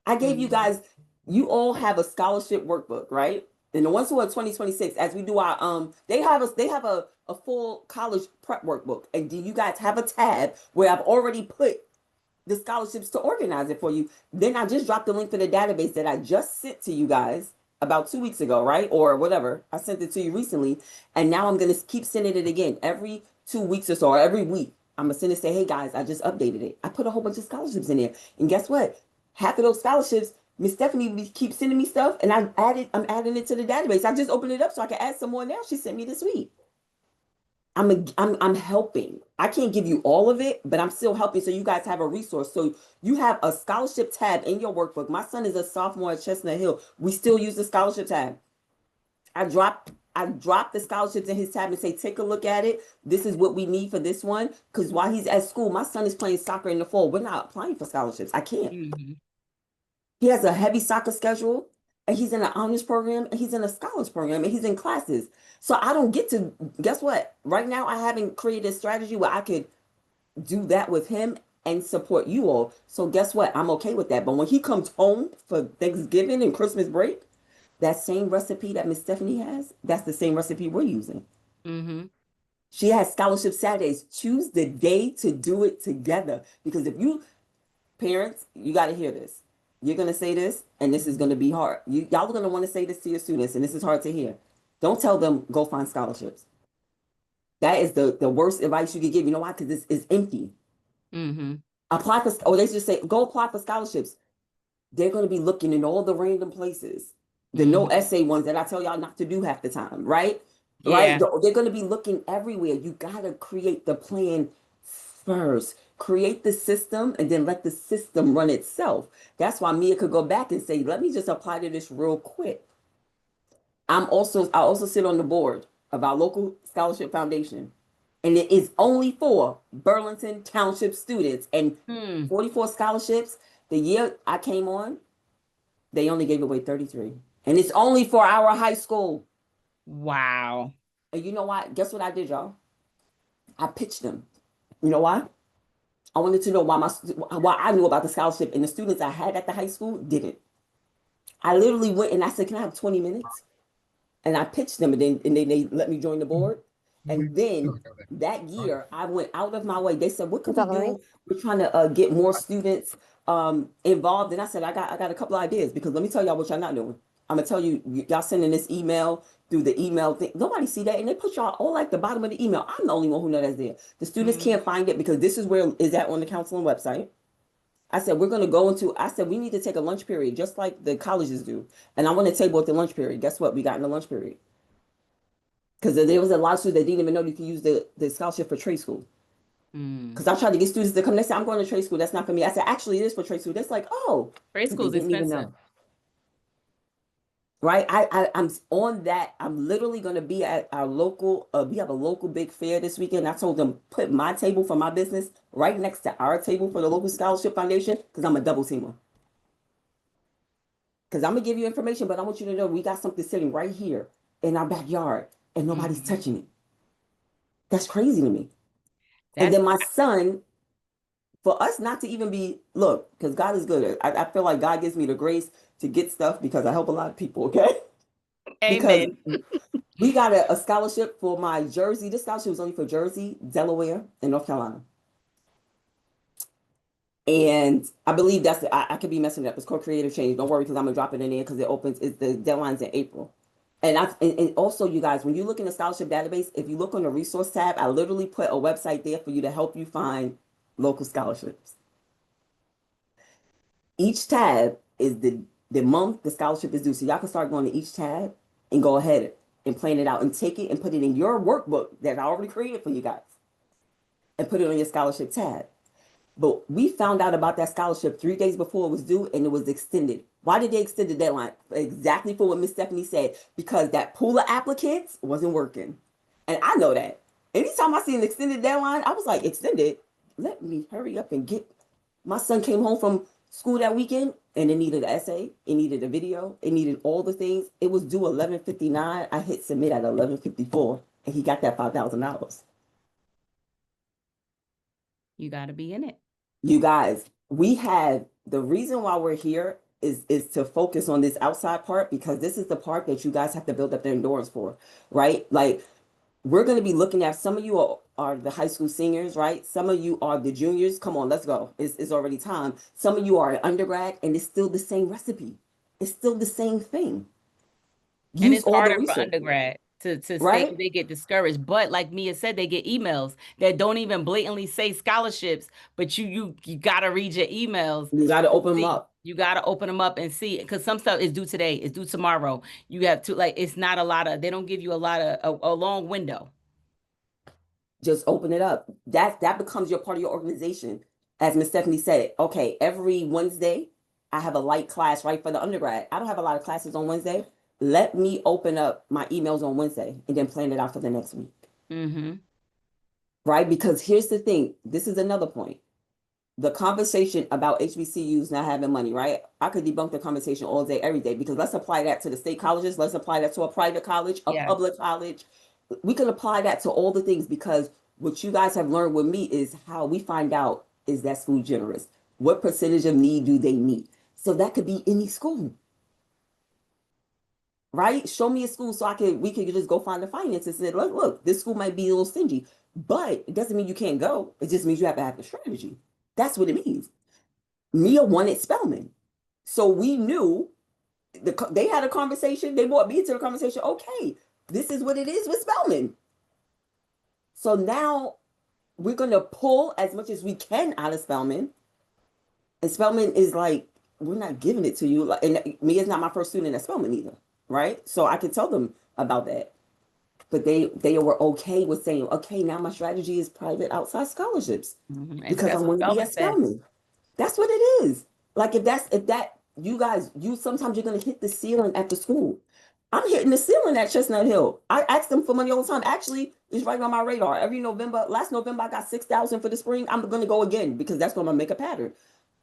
I gave you Mhm. guys, you all have a scholarship workbook, right? And the ones who are 2026, as we do our they have a full college prep workbook. And do you guys have a tab where I've already put the scholarships to organize it for you? Then I just dropped the link for the database that I just sent to you guys about 2 weeks ago, right? Or whatever. I sent it to you recently. And now I'm gonna keep sending it again every 2 weeks or so, or every week. I'm gonna send it, say, hey guys, I just updated it. I put a whole bunch of scholarships in there. And guess what? Half of those scholarships, Miss Stephanie keeps sending me stuff, and I'm adding it to the database. I just opened it up so I can add some more now. She sent me this week. I'm helping. I can't give you all of it, but I'm still helping so you guys have a resource. So you have a scholarship tab in your workbook. My son is a sophomore at Chestnut Hill. We still use the scholarship tab. I dropped the scholarships in his tab and say, take a look at it. This is what we need for this one. Because while he's at school, my son is playing soccer in the fall. We're not applying for scholarships. I can't. Mhm. He has a heavy soccer schedule, and he's in an honors program, and he's in a scholars program, and he's in classes. So I don't get to, guess what? Right now, I haven't created a strategy where I could do that with him and support you all. So guess what? I'm okay with that. But when he comes home for Thanksgiving and Christmas break, that same recipe that Miss Stephanie has, that's the same recipe we're using. Mhm. She has scholarship Saturdays. Choose the day to do it together. Because if you parents, you got to hear this. You're going to say this, and this is going to be hard. Y'all are going to want to say this to your students, and this is hard to hear. Don't tell them go find scholarships. That is the worst advice you could give. You know why? Because this is empty. Mhm. Apply for, or they just say go apply for scholarships. They're going to be looking in all the random places, the no Mhm. essay ones that I tell y'all not to do half the time, right? Right? Yeah. They're going to be looking everywhere. You got to create the plan first. Create the system and then let the system run itself. That's why Mia could go back and say, let me just apply to this real quick. I also sit on the board of our local scholarship foundation. And it is only for Burlington Township students and Hmm. 44 scholarships. The year I came on, they only gave away 33. And it's only for our high school. Wow. And you know what? Guess what I did, y'all? I pitched them. You know why? I wanted to know why I knew about the scholarship and the students I had at the high school didn't. I literally went and I said, "Can I have 20 minutes?" And I pitched them, and then they let me join the board. And then that year, I went out of my way. They said, "What can we do? We're trying to get more students involved." And I said, "I got a couple of ideas because let me tell y'all what y'all not doing. I'm gonna tell you, y'all sending this email through the email thing. Nobody see that, and they put y'all all like the bottom of the email. I'm the only one who know that's there. The students Mhm. can't find it because this is where is that on the counseling website." I said, we're going to go into, I said, we need to take a lunch period, just like the colleges do. And I want a table at the lunch period. Guess what? We got in the lunch period. Because there was a lot of students that didn't even know you could use the scholarship for trade school. Mm. Because I tried to get students to come. They said, I'm going to trade school. That's not for me. I said, actually, it is for trade school. That's like, oh, Grade because they school is didn't even expensive. know. Right? I'm on that. I'm literally going to be at our local, we have a local big fair this weekend. I told them, put my table for my business right next to our table for the local scholarship foundation because I'm a double teamer. Because I'm gonna give you information, but I want you to know we got something sitting right here in our backyard and nobody's Mhm. touching it. That's crazy to me. And That's then my son, for us not to even be, look, because God is good. I feel like God gives me the grace to get stuff because I help a lot of people, okay? Because amen. we got a scholarship for my Jersey. This scholarship was only for Jersey, Delaware, and North Carolina. And I believe I could be messing it up. It's called Creative Change. Don't worry, because I'm gonna drop it in there because it opens. The deadline's in April. And also, you guys, when you look in the scholarship database, if you look on the resource tab, I literally put a website there for you to help you find local scholarships. Each tab is the month the scholarship is due. So y'all can start going to each tab and go ahead and plan it out and take it and put it in your workbook that I already created for you guys and put it on your scholarship tab. But we found out about that scholarship 3 days before it was due and it was extended. Why did they extend the deadline? Exactly for what Miss Stephanie said, because that pool of applicants wasn't working. And I know that. Anytime I see an extended deadline, I was like, extended? Let me hurry up and get. My son came home from school that weekend, and it needed an essay, it needed a video, it needed all the things. It was due 11:59. I hit submit at 11:54, and he got that $5,000. You got to be in it. You guys, we have the reason why we're here is to focus on this outside part, because this is the part that you guys have to build up the endurance for, right? Like, we're going to be looking at, some of you are the high school seniors, right? Some of you are the juniors. Come on, let's go. It's already time. Some of you are an undergrad, and it's still the same recipe. It's still the same thing. And Use it's all the harder for research, undergrad to stay, right? they get discouraged. But like Mia said, they get emails that don't even blatantly say scholarships, but you gotta read your emails. You got to open them See, up. you gotta open them up and see, because some stuff is due today, it's due tomorrow. You have to, like, it's not a lot of, they don't give you a lot of a long window. Just open it up. That becomes your part of your organization. As Miss Stephanie said, okay, every Wednesday I have a light class, right, for the undergrad. I don't have a lot of classes on Wednesday. Let me open up my emails on Wednesday and then plan it out for the next week. Mm-hmm. Right? Because here's the thing. This is another point. The conversation about HBCUs not having money, right? I could debunk the conversation all day, every day, because let's apply that to the state colleges. Let's apply that to a private college, a Yeah. public college. We can apply that to all the things, because what you guys have learned with me is how we find out, is that school generous? What percentage of need do they meet? So that could be any school, right? Show me a school so we can just go find the finances and say, look, this school might be a little stingy, but it doesn't mean you can't go. It just means you have to have the strategy. That's what it means. Mia wanted Spelman. So we knew they had a conversation. They brought me to the conversation. Okay, this is what it is with Spelman. So now we're going to pull as much as we can out of Spelman. And Spelman is like, we're not giving it to you. Like, and Mia's not my first student at Spelman either, right? So I could tell them about that. But they were okay with saying, okay, now my strategy is private outside scholarships, Mm-hmm. because I That's what want to be Spelman at said. Spelman. That's what it is. Like, if that, you guys, sometimes you're gonna hit the ceiling at the school. I'm hitting the ceiling at Chestnut Hill. I ask them for money all the time. Actually, it's right on my radar. Every November, last November, I got 6,000 for the spring. I'm gonna go again, because that's gonna make a pattern.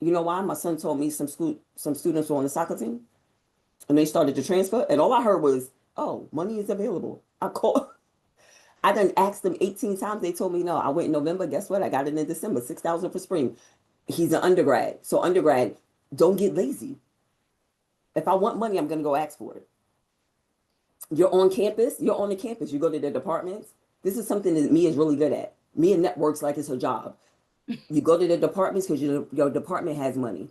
You know why? My son told me some students were on the soccer team, and they started to transfer, and all I heard was, "Oh, money is available." I called. I done asked them 18 times. They told me no. I went in November. Guess what? I got it in December. 6,000 for spring. He's an undergrad. So undergrad, don't get lazy. If I want money, I'm gonna go ask for it. You're on campus. You're on the campus. You go to the departments. This is something that Mia is really good at. Mia networks like it's her job. You go to the departments because your department has money,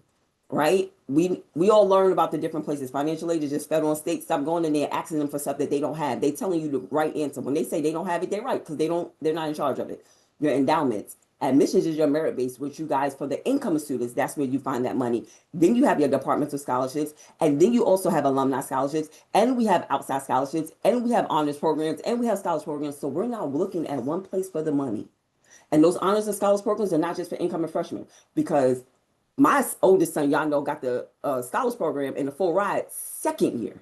right? We all learn about the different places. Financial aid is just federal and state. Stop going in there asking them for stuff that they don't have. They telling you the right answer. When they say they don't have it, they're right, because they're not in charge of it. Your endowments. Admissions is your merit base, which you guys, for the income students, that's where you find that money. Then you have your departmental scholarships, and then you also have alumni scholarships, and we have outside scholarships, and we have honors programs, and we have scholarship programs. So we're not looking at one place for the money. And those honors and scholars programs are not just for incoming freshmen, because my oldest son, y'all know, got the scholars program in the full ride second year.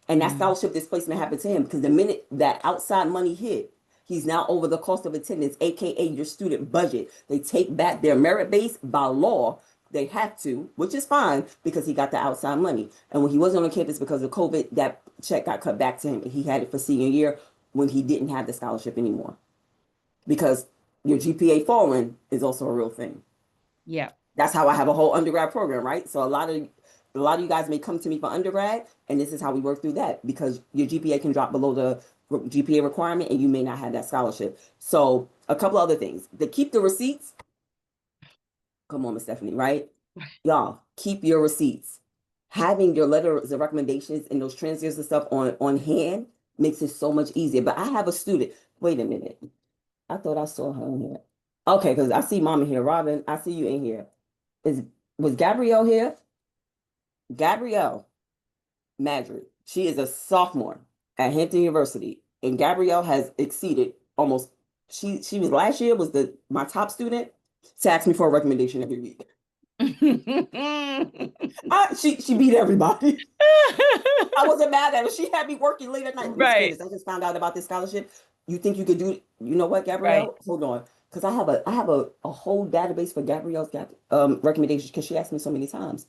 And that scholarship displacement happened to him, because the minute that outside money hit, he's now over the cost of attendance, aka your student budget. They take back their merit base by law. They have to, which is fine, because he got the outside money. And when he wasn't on campus because of COVID, that check got cut back to him, and he had it for senior year when he didn't have the scholarship anymore. Because your GPA falling is also a real thing. Yeah. That's how I have a whole undergrad program, right? So a lot of you guys may come to me for undergrad, and this is how we work through that, because your GPA can drop below the GPA requirement, and you may not have that scholarship. So a couple other things. To keep the receipts. Come on, Miss Stephanie, right? Y'all, keep your receipts. Having your letters of recommendations and those transcripts and stuff on hand makes it so much easier. But I have a student. Wait a minute. I thought I saw her in here. Okay, because I see Mama here. Robin, I see you in here. Was Gabrielle here? Gabrielle Madrid. She is a sophomore at Hampton University, and Gabrielle has exceeded almost. She was last year was my top student to ask me for a recommendation every week. She beat everybody. I wasn't mad at her. She had me working late at night. Miss Right. Candace, I just found out about this scholarship. You think you could do? You know what, Gabrielle? Right. Hold on, because I have a whole database for Gabrielle's recommendations because she asked me so many times.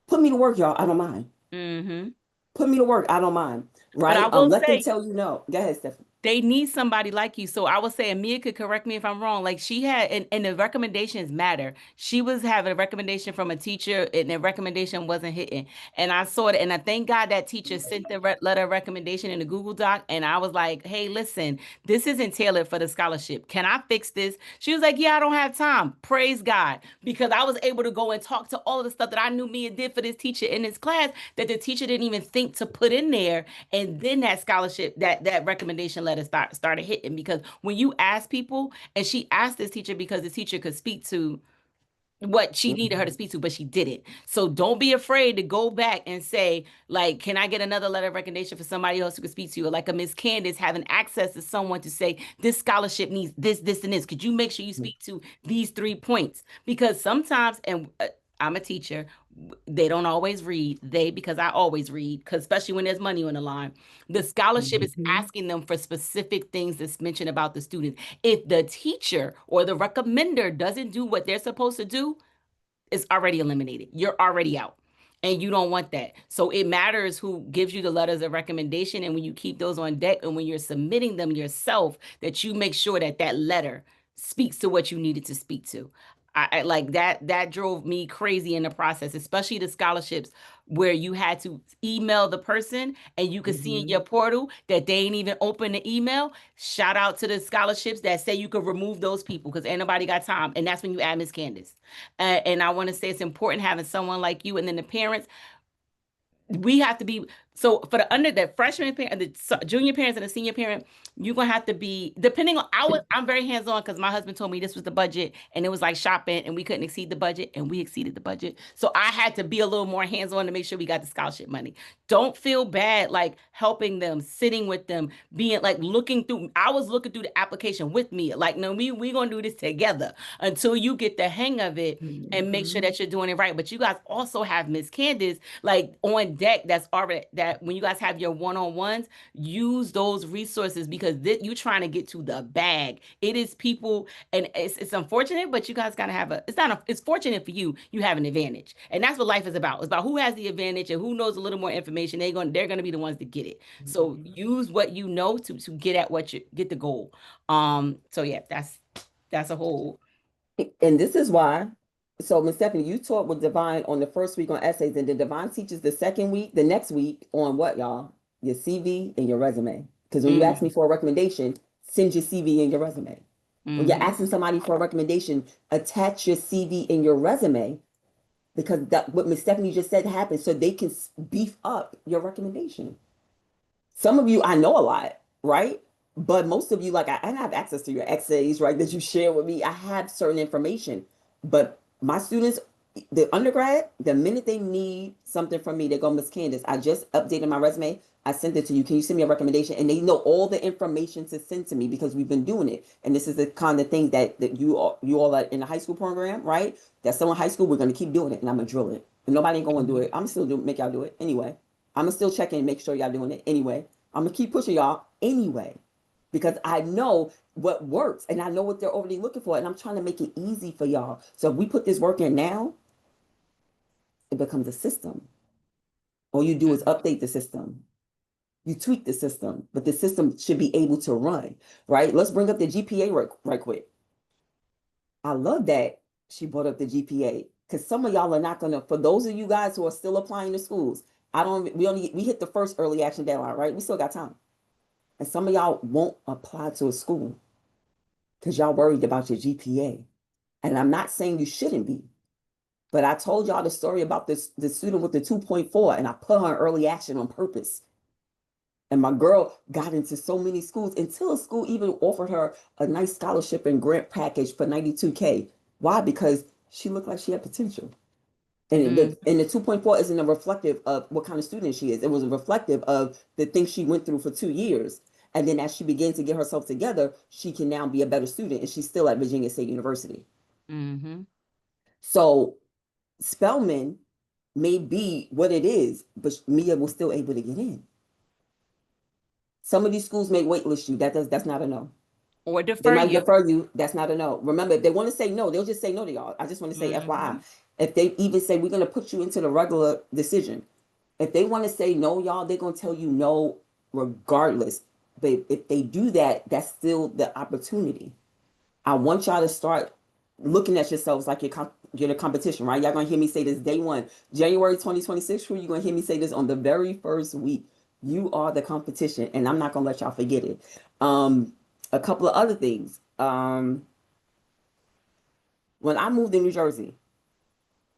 Put me to work, y'all. I don't mind. Mm-hmm. Put me to work. I don't mind. But I Right? will Let them say, tell you no. Go ahead, Stephanie. they need somebody like you. So I would say, and Mia could correct me if I'm wrong. Like she had, and the recommendations matter. She was having a recommendation from a teacher, and the recommendation wasn't hitting. And I saw it, and I thank God that teacher sent the letter of recommendation in the Google Doc. And I was like, hey, listen, this isn't tailored for the scholarship. Can I fix this? She was like, yeah, I don't have time. Praise God, because I was able to go and talk to all of the stuff that I knew Mia did for this teacher in this class that the teacher didn't even think to put in there, and then that scholarship, that recommendation letter started hitting. Because when you ask people, and she asked this teacher because the teacher could speak to what she needed her to Mhm. speak to, but she didn't. So don't be afraid to go back and say, like, can I get another letter of recommendation for somebody else who could speak to you? Or like a Miss Candace having access to someone to say, this scholarship needs this, this, and this. Could you make sure you speak to these 3 points? Because sometimes, and I'm a teacher, they don't always read. Because I always read, because especially when there's money on the line. The scholarship is Mhm. asking them for specific things that's mentioned about the student. If the teacher or the recommender doesn't do what they're supposed to do, it's already eliminated. You're already out. And you don't want that. So it matters who gives you the letters of recommendation. And when you keep those on deck and when you're submitting them yourself, that you make sure that that letter speaks to what you needed to speak to. I like that. That drove me crazy in the process, especially the scholarships where you had to email the person and you could see in your Mhm. portal that they ain't even open the email. Shout out to the scholarships that say you could remove those people because ain't nobody got time. And that's when you add Miss Candace. And I want to say it's important having someone like you, and then the parents, we have to be, so for the freshman parent, junior parents and the senior parent, you're gonna have to be, depending on, I'm very hands-on because my husband told me this was the budget and it was like shopping and we couldn't exceed the budget, and we exceeded the budget, so I had to be a little more hands-on to make sure we got the scholarship money. Don't feel bad like helping them, sitting with them, being like looking through, I was looking through the application with me, like, no, we gonna do this together until you get the hang of it and make sure Mhm. that you're doing it right. But you guys also have Miss Candace like on deck, that's already, that when you guys have your one-on-ones, use those resources, because you're trying to get to the bag. It is people, and it's unfortunate, but you guys gotta have it's fortunate for you, you have an advantage. And that's what life is about. It's about who has the advantage and who knows a little more information. They're gonna be the ones to get it. So Mhm. use what you know to get at what you get the goal. So yeah, that's a whole. And this is why. So, Miss Stephanie, you taught with Divine on the first week on essays, and then Divine teaches the second week, the next week on what, y'all? Your CV and your resume. Because when you ask me Mm, for a recommendation, send your CV and your resume. When you're mm-hmm, asking somebody for a recommendation, attach your CV and your resume, because that what Miss Stephanie just said happened, so they can beef up your recommendation. Some of you, I know a lot, right? But most of you, like I have access to your essays, right? That you share with me. I have certain information. But my students, the undergrad, the minute they need something from me, they go, Miss Candace, I just updated my resume. I sent it to you. Can you send me a recommendation? And they know all the information to send to me because we've been doing it. And this is the kind of thing that you all are in the high school program, right? That's still in high school. We're gonna keep doing it, and I'm gonna drill it. And nobody ain't gonna do it. I'm still make y'all do it anyway. I'm gonna still check in and make sure y'all doing it anyway. I'm gonna keep pushing y'all anyway because I know what works and I know what they're already looking for, and I'm trying to make it easy for y'all. So if we put this work in now, it becomes a system. All you do is update the system. You tweak the system, but the system should be able to run, right? Let's bring up the GPA right quick. I love that she brought up the GPA because some of y'all are not gonna. For those of you guys who are still applying to schools, I don't. We hit the first early action deadline, right? We still got time. And some of y'all won't apply to a school because y'all worried about your GPA. And I'm not saying you shouldn't be, but I told y'all the story about the student with the 2.4, and I put her in early action on purpose. And my girl got into so many schools until a school even offered her a nice scholarship and grant package for 92K. Why? Because she looked like she had potential. mm, And the 2.4 isn't a reflective of what kind of student she is. It was a reflective of the things she went through for 2 years. And then as she began to get herself together, she can now be a better student. And she's still at Virginia State University. mm-hmm. So Spelman may be what it is, but Mia was still able to get in. Some of these schools may waitlist you. That's not a no. Or They defer might you. defer you. That's not a no. Remember, if they want to say no, they'll just say no to y'all. I just want to say FYI. Mhm. If they even say we're gonna put you into the regular decision, if they want to say no, y'all, they're gonna tell you no regardless. But if they do that, that's still the opportunity. I want y'all to start looking at yourselves like you're the competition, right? Y'all gonna hear me say this day one, January 2026. You're gonna hear me say this on the very first week. You are the competition, and I'm not gonna let y'all forget it. A couple of other things. When I moved to New Jersey,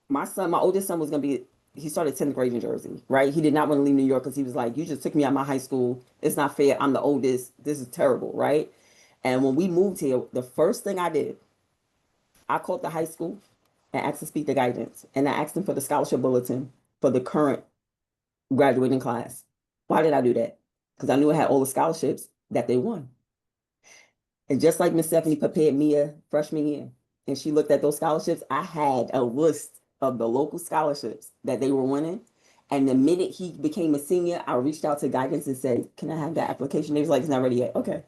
my oldest son was gonna be. He started 10th grade in Jersey, right? He did not want to leave New York because he was like, "You just took me out of my high school. It's not fair. I'm the oldest. This is terrible," right? And when we moved here, the first thing I did, I called the high school and asked to speak to guidance. And I asked them for the scholarship bulletin for the current graduating class. Why did I do that? Because I knew it had all the scholarships that they won. And just like Miss Stephanie prepared me a freshman year, and she looked at those scholarships, I had a list of the local scholarships that they were winning. And the minute he became a senior, I reached out to guidance and said, "Can I have that application?" They was like, "It's not ready yet." Okay.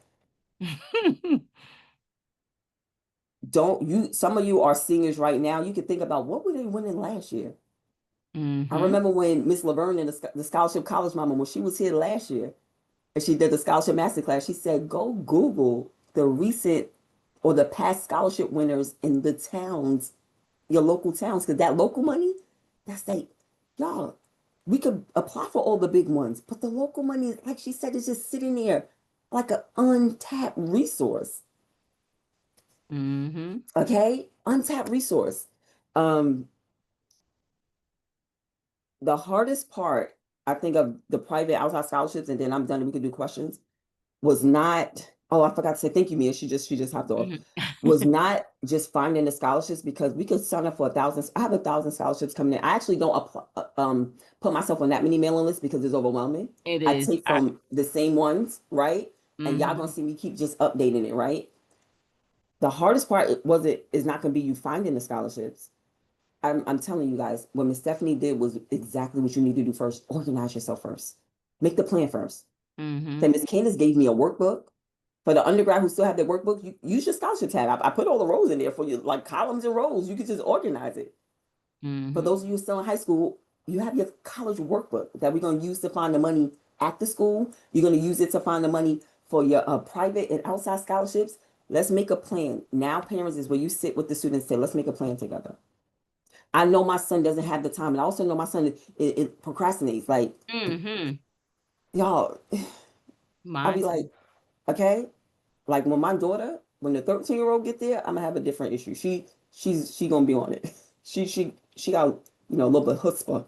Don't you, some of you are seniors right now. You can think about what were they winning last year? I Mhm. remember when Miss Laverne and the scholarship college mama, when she was here last year and she did the scholarship masterclass, she said, go Google the recent or the past scholarship winners in the towns, your local towns, because that local money, that's like, y'all, we could apply for all the big ones, but the local money, like she said, is just sitting there like an untapped resource. Mhm. Okay? Untapped resource. Um, the hardest part, I think, of the private outside scholarships, and then I'm done and we can do questions, was not, oh, I forgot to say thank you, Mia. She just hopped off. Mhm. Was not just finding the scholarships because we could sign up for 1,000. I have 1,000 scholarships coming in. I actually don't put myself on that many mailing lists because it's overwhelming. It I is. take from the same ones, right? And y'all gonna Mhm. see me keep just updating it, right? The hardest part was it is not gonna be you finding the scholarships. I'm telling you guys, what Miss Stephanie did was exactly what you need to do first. Organize yourself first. Make the plan first. So Mhm. Miss Candace gave me a workbook. For the undergrad who still have their workbook, you use your scholarship tab. I put all the rows in there for you, like columns and rows. You can just organize it. For Mhm. those of you still in high school, you have your college workbook that we're going to use to find the money at the school. You're going to use it to find the money for your private and outside scholarships. Let's make a plan. Now, parents, is where you sit with the students and say, let's make a plan together. I know my son doesn't have the time, and I also know my son it procrastinates. Like, Mhm. y'all, I'll be Mine like, too. okay, like when my daughter, when the 13-year-old get there, I'm gonna have a different issue. She gonna be on it. She got a little bit chutzpah,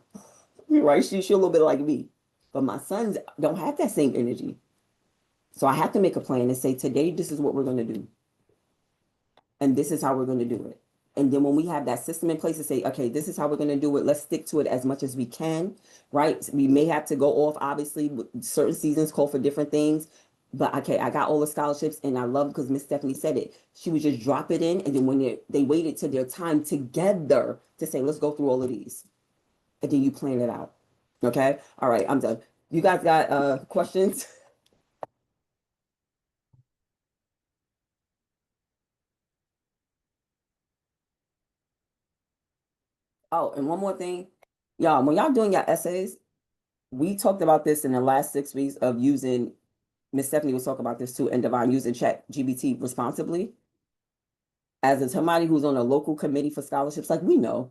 right? She a little bit like me, but my sons don't have that same energy. So I have to make a plan and say today this is what we're gonna do. And this is how we're going to do it. And then when we have that system in place to say, okay, this is how we're going to do it, let's stick to it as much as we can, right? We may have to go off, obviously, certain seasons call for different things. But okay, I got all the scholarships, and I love because Miss Stephanie said it. She would just drop it in, and then when they waited to their time together to say, let's go through all of these, and then you plan it out. Okay, all right, I'm done. You guys got questions? Oh, and one more thing, y'all, when y'all doing your essays, we talked about this in the last 6 weeks of using, Miss Stephanie was talking about this too, and Divine, using Chat GBT responsibly. As somebody who's on a local committee for scholarships, like we know,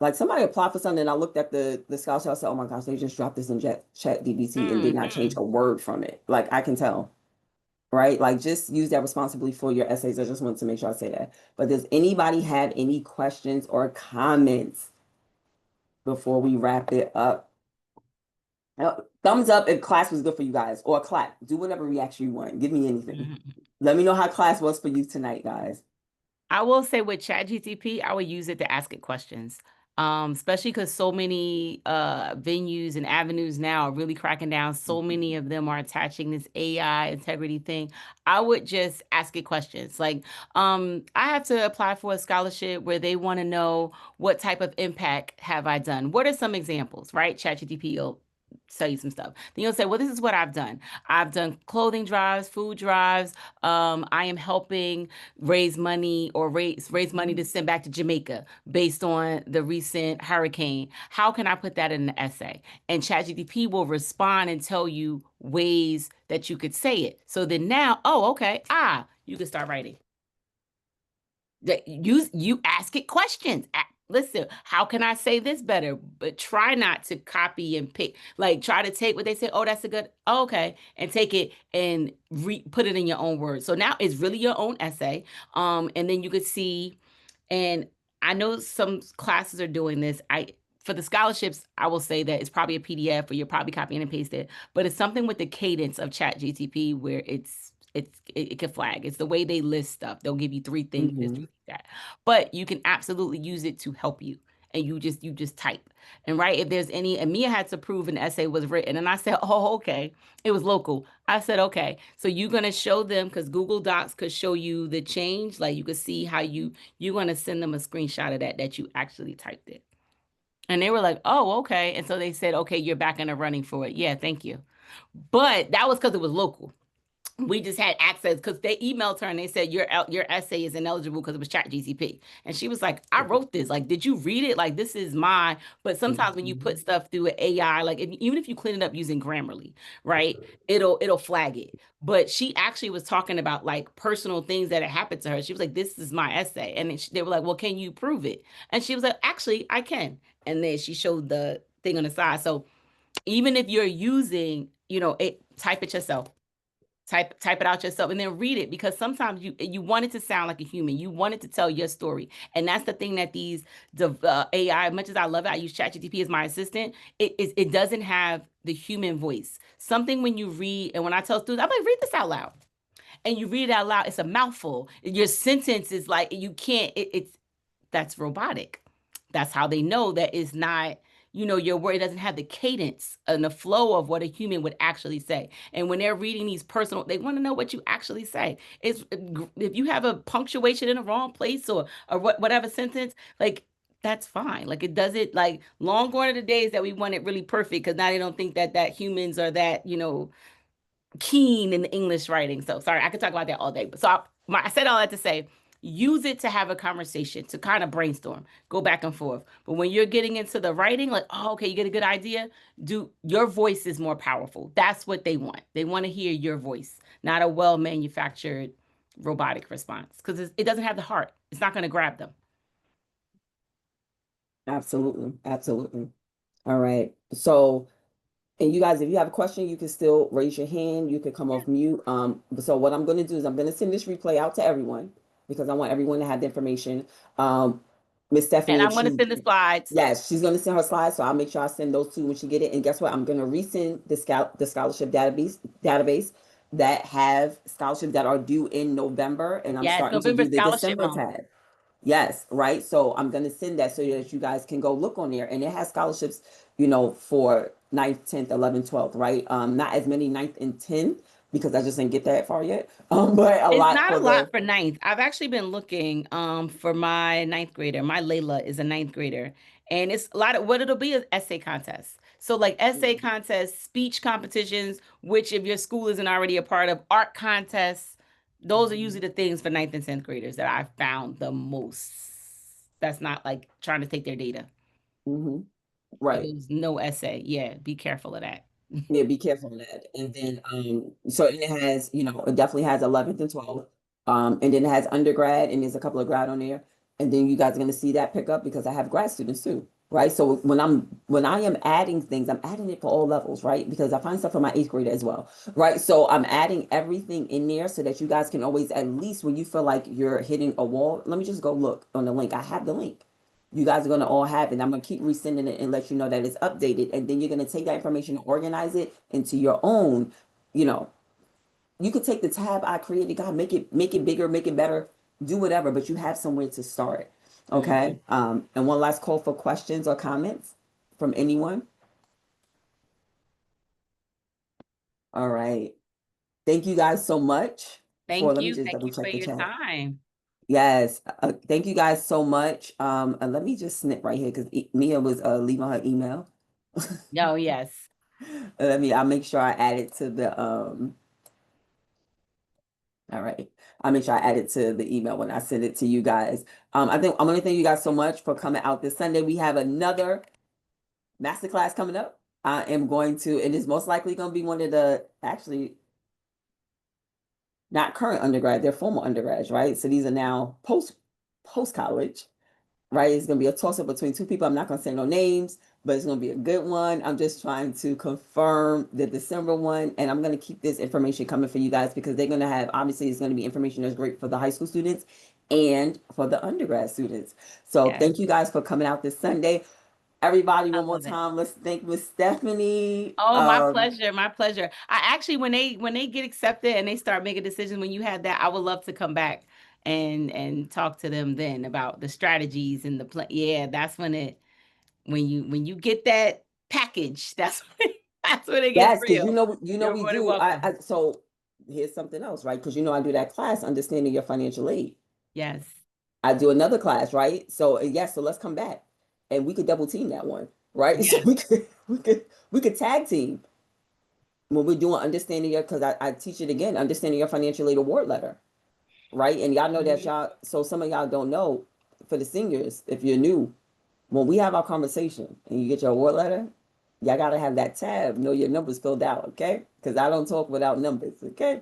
like somebody applied for something, and I looked at the scholarship, I said, oh my gosh, they just dropped this in Chat GBT and did not change Mhm. a word from it. Like I can tell, right? Like just use that responsibly for your essays. I just want to make sure I say that. But does anybody have any questions or comments before we wrap it up? Thumbs up if class was good for you guys, or clap. Do whatever reaction you want. Give me anything. Mhm. Let me know how class was for you tonight, guys. I will say with ChatGTP, I would use it to ask it questions. Especially because so many venues and avenues now are really cracking down. So many of them are attaching this AI integrity thing. I would just ask it questions. Like, I have to apply for a scholarship where they want to know what type of impact have I done. What are some examples, right? ChatGTP will tell you some stuff. Then you'll say, well, this is what I've done. I've done clothing drives, food drives. I am helping raise money or raise money to send back to Jamaica based on the recent hurricane. How can I put that in an essay? And ChatGPT will respond and tell you ways that you could say it. So then now, oh, okay, you can start writing. You ask it questions. Listen, how can I say this better? But try not to copy and pick. Like try to take what they say. Oh, that's a good. Oh, okay, and take it and put it in your own words. So now it's really your own essay. And then you could see. And I know some classes are doing this. For the scholarships, I will say that it's probably a PDF or you're probably copying and paste it, but it's something with the cadence of ChatGTP where it can flag. It's the way they list stuff. They'll give you 3 things, that. But you can absolutely use it to help you. And you just type. And right, if there's any, and Mia had to prove an essay was written. And I said, oh, okay. It was local. I said, okay. So you're gonna show them because Google Docs could show you the change. Like you could see how you're gonna send them a screenshot of that you actually typed it. And they were like, oh, okay. And so they said, okay, you're back in the running for it. Yeah, thank you. But that was because it was local. We just had access because they emailed her and they said your essay is ineligible because it was ChatGPT. And she was like, I wrote this. Like, did you read it? Like, this is my. But sometimes when you put stuff through an AI, like even if you clean it up using Grammarly, right, it'll flag it. But she actually was talking about like personal things that had happened to her. She was like, this is my essay. And then they were like, well, can you prove it? And she was like, actually, I can. And then she showed the thing on the side. So even if you're using, type it yourself. Type it out yourself and then read it because sometimes you want it to sound like a human. You want it to tell your story. And that's the thing that these AI, much as I love it, I use ChatGPT as my assistant, it doesn't have the human voice. Something when you read, and when I tell students, I'm like, read this out loud. And you read it out loud, it's a mouthful. Your sentence is like, you can't, that's robotic. That's how they know that it's not, your word doesn't have the cadence and the flow of what a human would actually say. And when they're reading these personal, they want to know what you actually say. It's if you have a punctuation in the wrong place or whatever sentence, like that's fine. Like it doesn't like long gone are the days that we want it really perfect because now they don't think that humans are that, keen in the English writing. So sorry, I could talk about that all day. But so I said all that to say, use it to have a conversation, to kind of brainstorm, go back and forth. But when you're getting into the writing, like, oh, okay, you get a good idea, your voice is more powerful. That's what they want. They want to hear your voice, not a well-manufactured robotic response because it doesn't have the heart. It's not going to grab them. Absolutely. Absolutely. All right. So, and you guys, if you have a question, you can still raise your hand. You can come off mute. So what I'm going to do is I'm going to send this replay out to everyone because I want everyone to have the information. Miss And Stephanie, I'm if going to she, send the slides. yes, she's going to send her slides. So I'll make sure I send those two when she get it. And guess what? I'm going to resend the scholarship database that have scholarships that are due in November. And I'm Yes, starting to November do the Scholarship December Month. tab. Yes, right. So I'm gonna send that so that you guys can go look on there. And it has scholarships, for ninth, 10th, 11th, 12th, right? Not as many ninth and 10th because I just didn't get that far yet. But a It's lot not for a lot the for ninth. I've actually been looking for my ninth grader. My Layla is a ninth grader. And it's a lot of what it'll be is essay contests. So like essay contests, speech competitions, which if your school isn't already a part of, art contests, those are usually the things for ninth and 10th graders that I've found the most. That's not like trying to take their data. Mhm. But Right. there's no essay. Yeah, be careful of that. Yeah, be careful of that. And then so and it has, it definitely has 11th and 12th. And then it has undergrad and there's a couple of grad on there. And then you guys are gonna see that pick up because I have grad students too. Right. So when I am adding things, I'm adding it for all levels, right? Because I find stuff for my eighth grader as well. Right. So I'm adding everything in there so that you guys can always at least when you feel like you're hitting a wall, let me just go look on the link. I have the link. You guys are going to all have it. I'm going to keep resending it and let you know that it's updated. And then you're going to take that information and organize it into your own, you know, you could take the tab I created, God, make it bigger, make it better, do whatever, but you have somewhere to start. Okay. And one last call for questions or comments from anyone. All right. Thank you guys so much for, Thank let me you. just Thank double you for check the your chat. time. Yes. Thank you guys so much. And let me just snip right here because Mia was leaving her email. Oh, yes. I'll make sure I add it to the all right. I'll make sure I add it to the email when I send it to you guys. I think I'm gonna thank you guys so much for coming out this Sunday. We have another masterclass coming up. I am going to, and it's most likely going to be one of the actually not current undergrad, they're former undergrads, right? So these are now post college, right? It's going to be a toss up between two people. I'm not going to say no names, but it's going to be a good one. I'm just trying to confirm the December one, and I'm going to keep this information coming for you guys because they're going to have, obviously, it's going to be information that's great for the high school students and for the undergrad students. So Yes, thank you guys for coming out this Sunday. Everybody, I one more love it. time, let's thank Miss Stephanie. Oh, my pleasure. My pleasure. I actually, when they get accepted and they start making decisions, when you had that, I would love to come back and talk to them then about the strategies and the plan. Yeah, that's when you get that package, that's when it gets Yes, because real. You're we more than do. welcome. So here's something else, right? Because I do that class, understanding your financial aid. Yes. I do another class, right? So yes, so let's come back, and we could double team that one, right? So Yes. we could tag team when we're doing understanding your because I teach it again, understanding your financial aid award letter, right? And y'all know that Mhm. y'all. So some of y'all don't know for the seniors, if you're new, when we have our conversation and you get your award letter, y'all gotta have that tab, know your numbers filled out, okay? Because I don't talk without numbers, okay?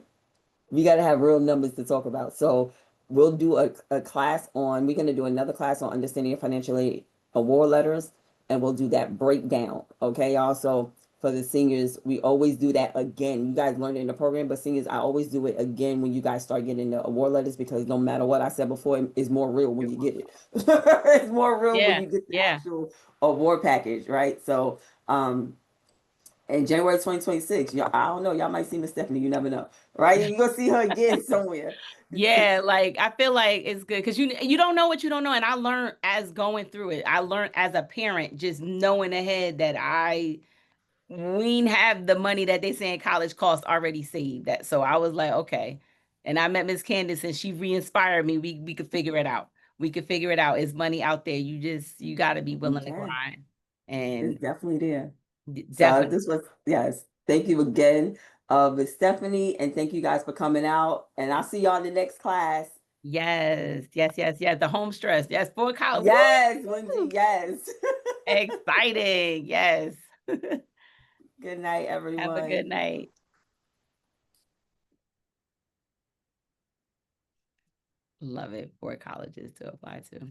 We got to have real numbers to talk about. So we'll do a class on, we're going to do another class on understanding your financial aid award letters, and we'll do that breakdown. Okay. Also, for the seniors, we always do that again. You guys learned it in the program, but seniors, I always do it again when you guys start getting the award letters because no matter what I said before, it's more real when you get it. It's more real when Yeah. you get the Yeah. actual award package, right? So, in January 2026, y'all, I don't know, y'all might see Miss Stephanie, you never know, right? You're gonna see her again somewhere. Yeah, like I feel like it's good because you don't know what you don't know, and I learned as going through it. I learned as a parent, just knowing ahead that we didn't have the money that they say in college costs already saved. That so I was like, okay, and I met Miss Candace, and she re-inspired me. We could figure it out. We could figure it out. It's money out there. You got to be You willing to can. grind, It's and definitely there. So definitely. this was, yes. Thank you again, Miss Stephanie, and thank you guys for coming out. And I'll see y'all in the next class. Yes, yes, yes, yes. The home stress. Yes, for college. Yes, Wendy, Woo! yes. Exciting. Yes. Good night, Have a good everyone. night. Love it for colleges to apply to.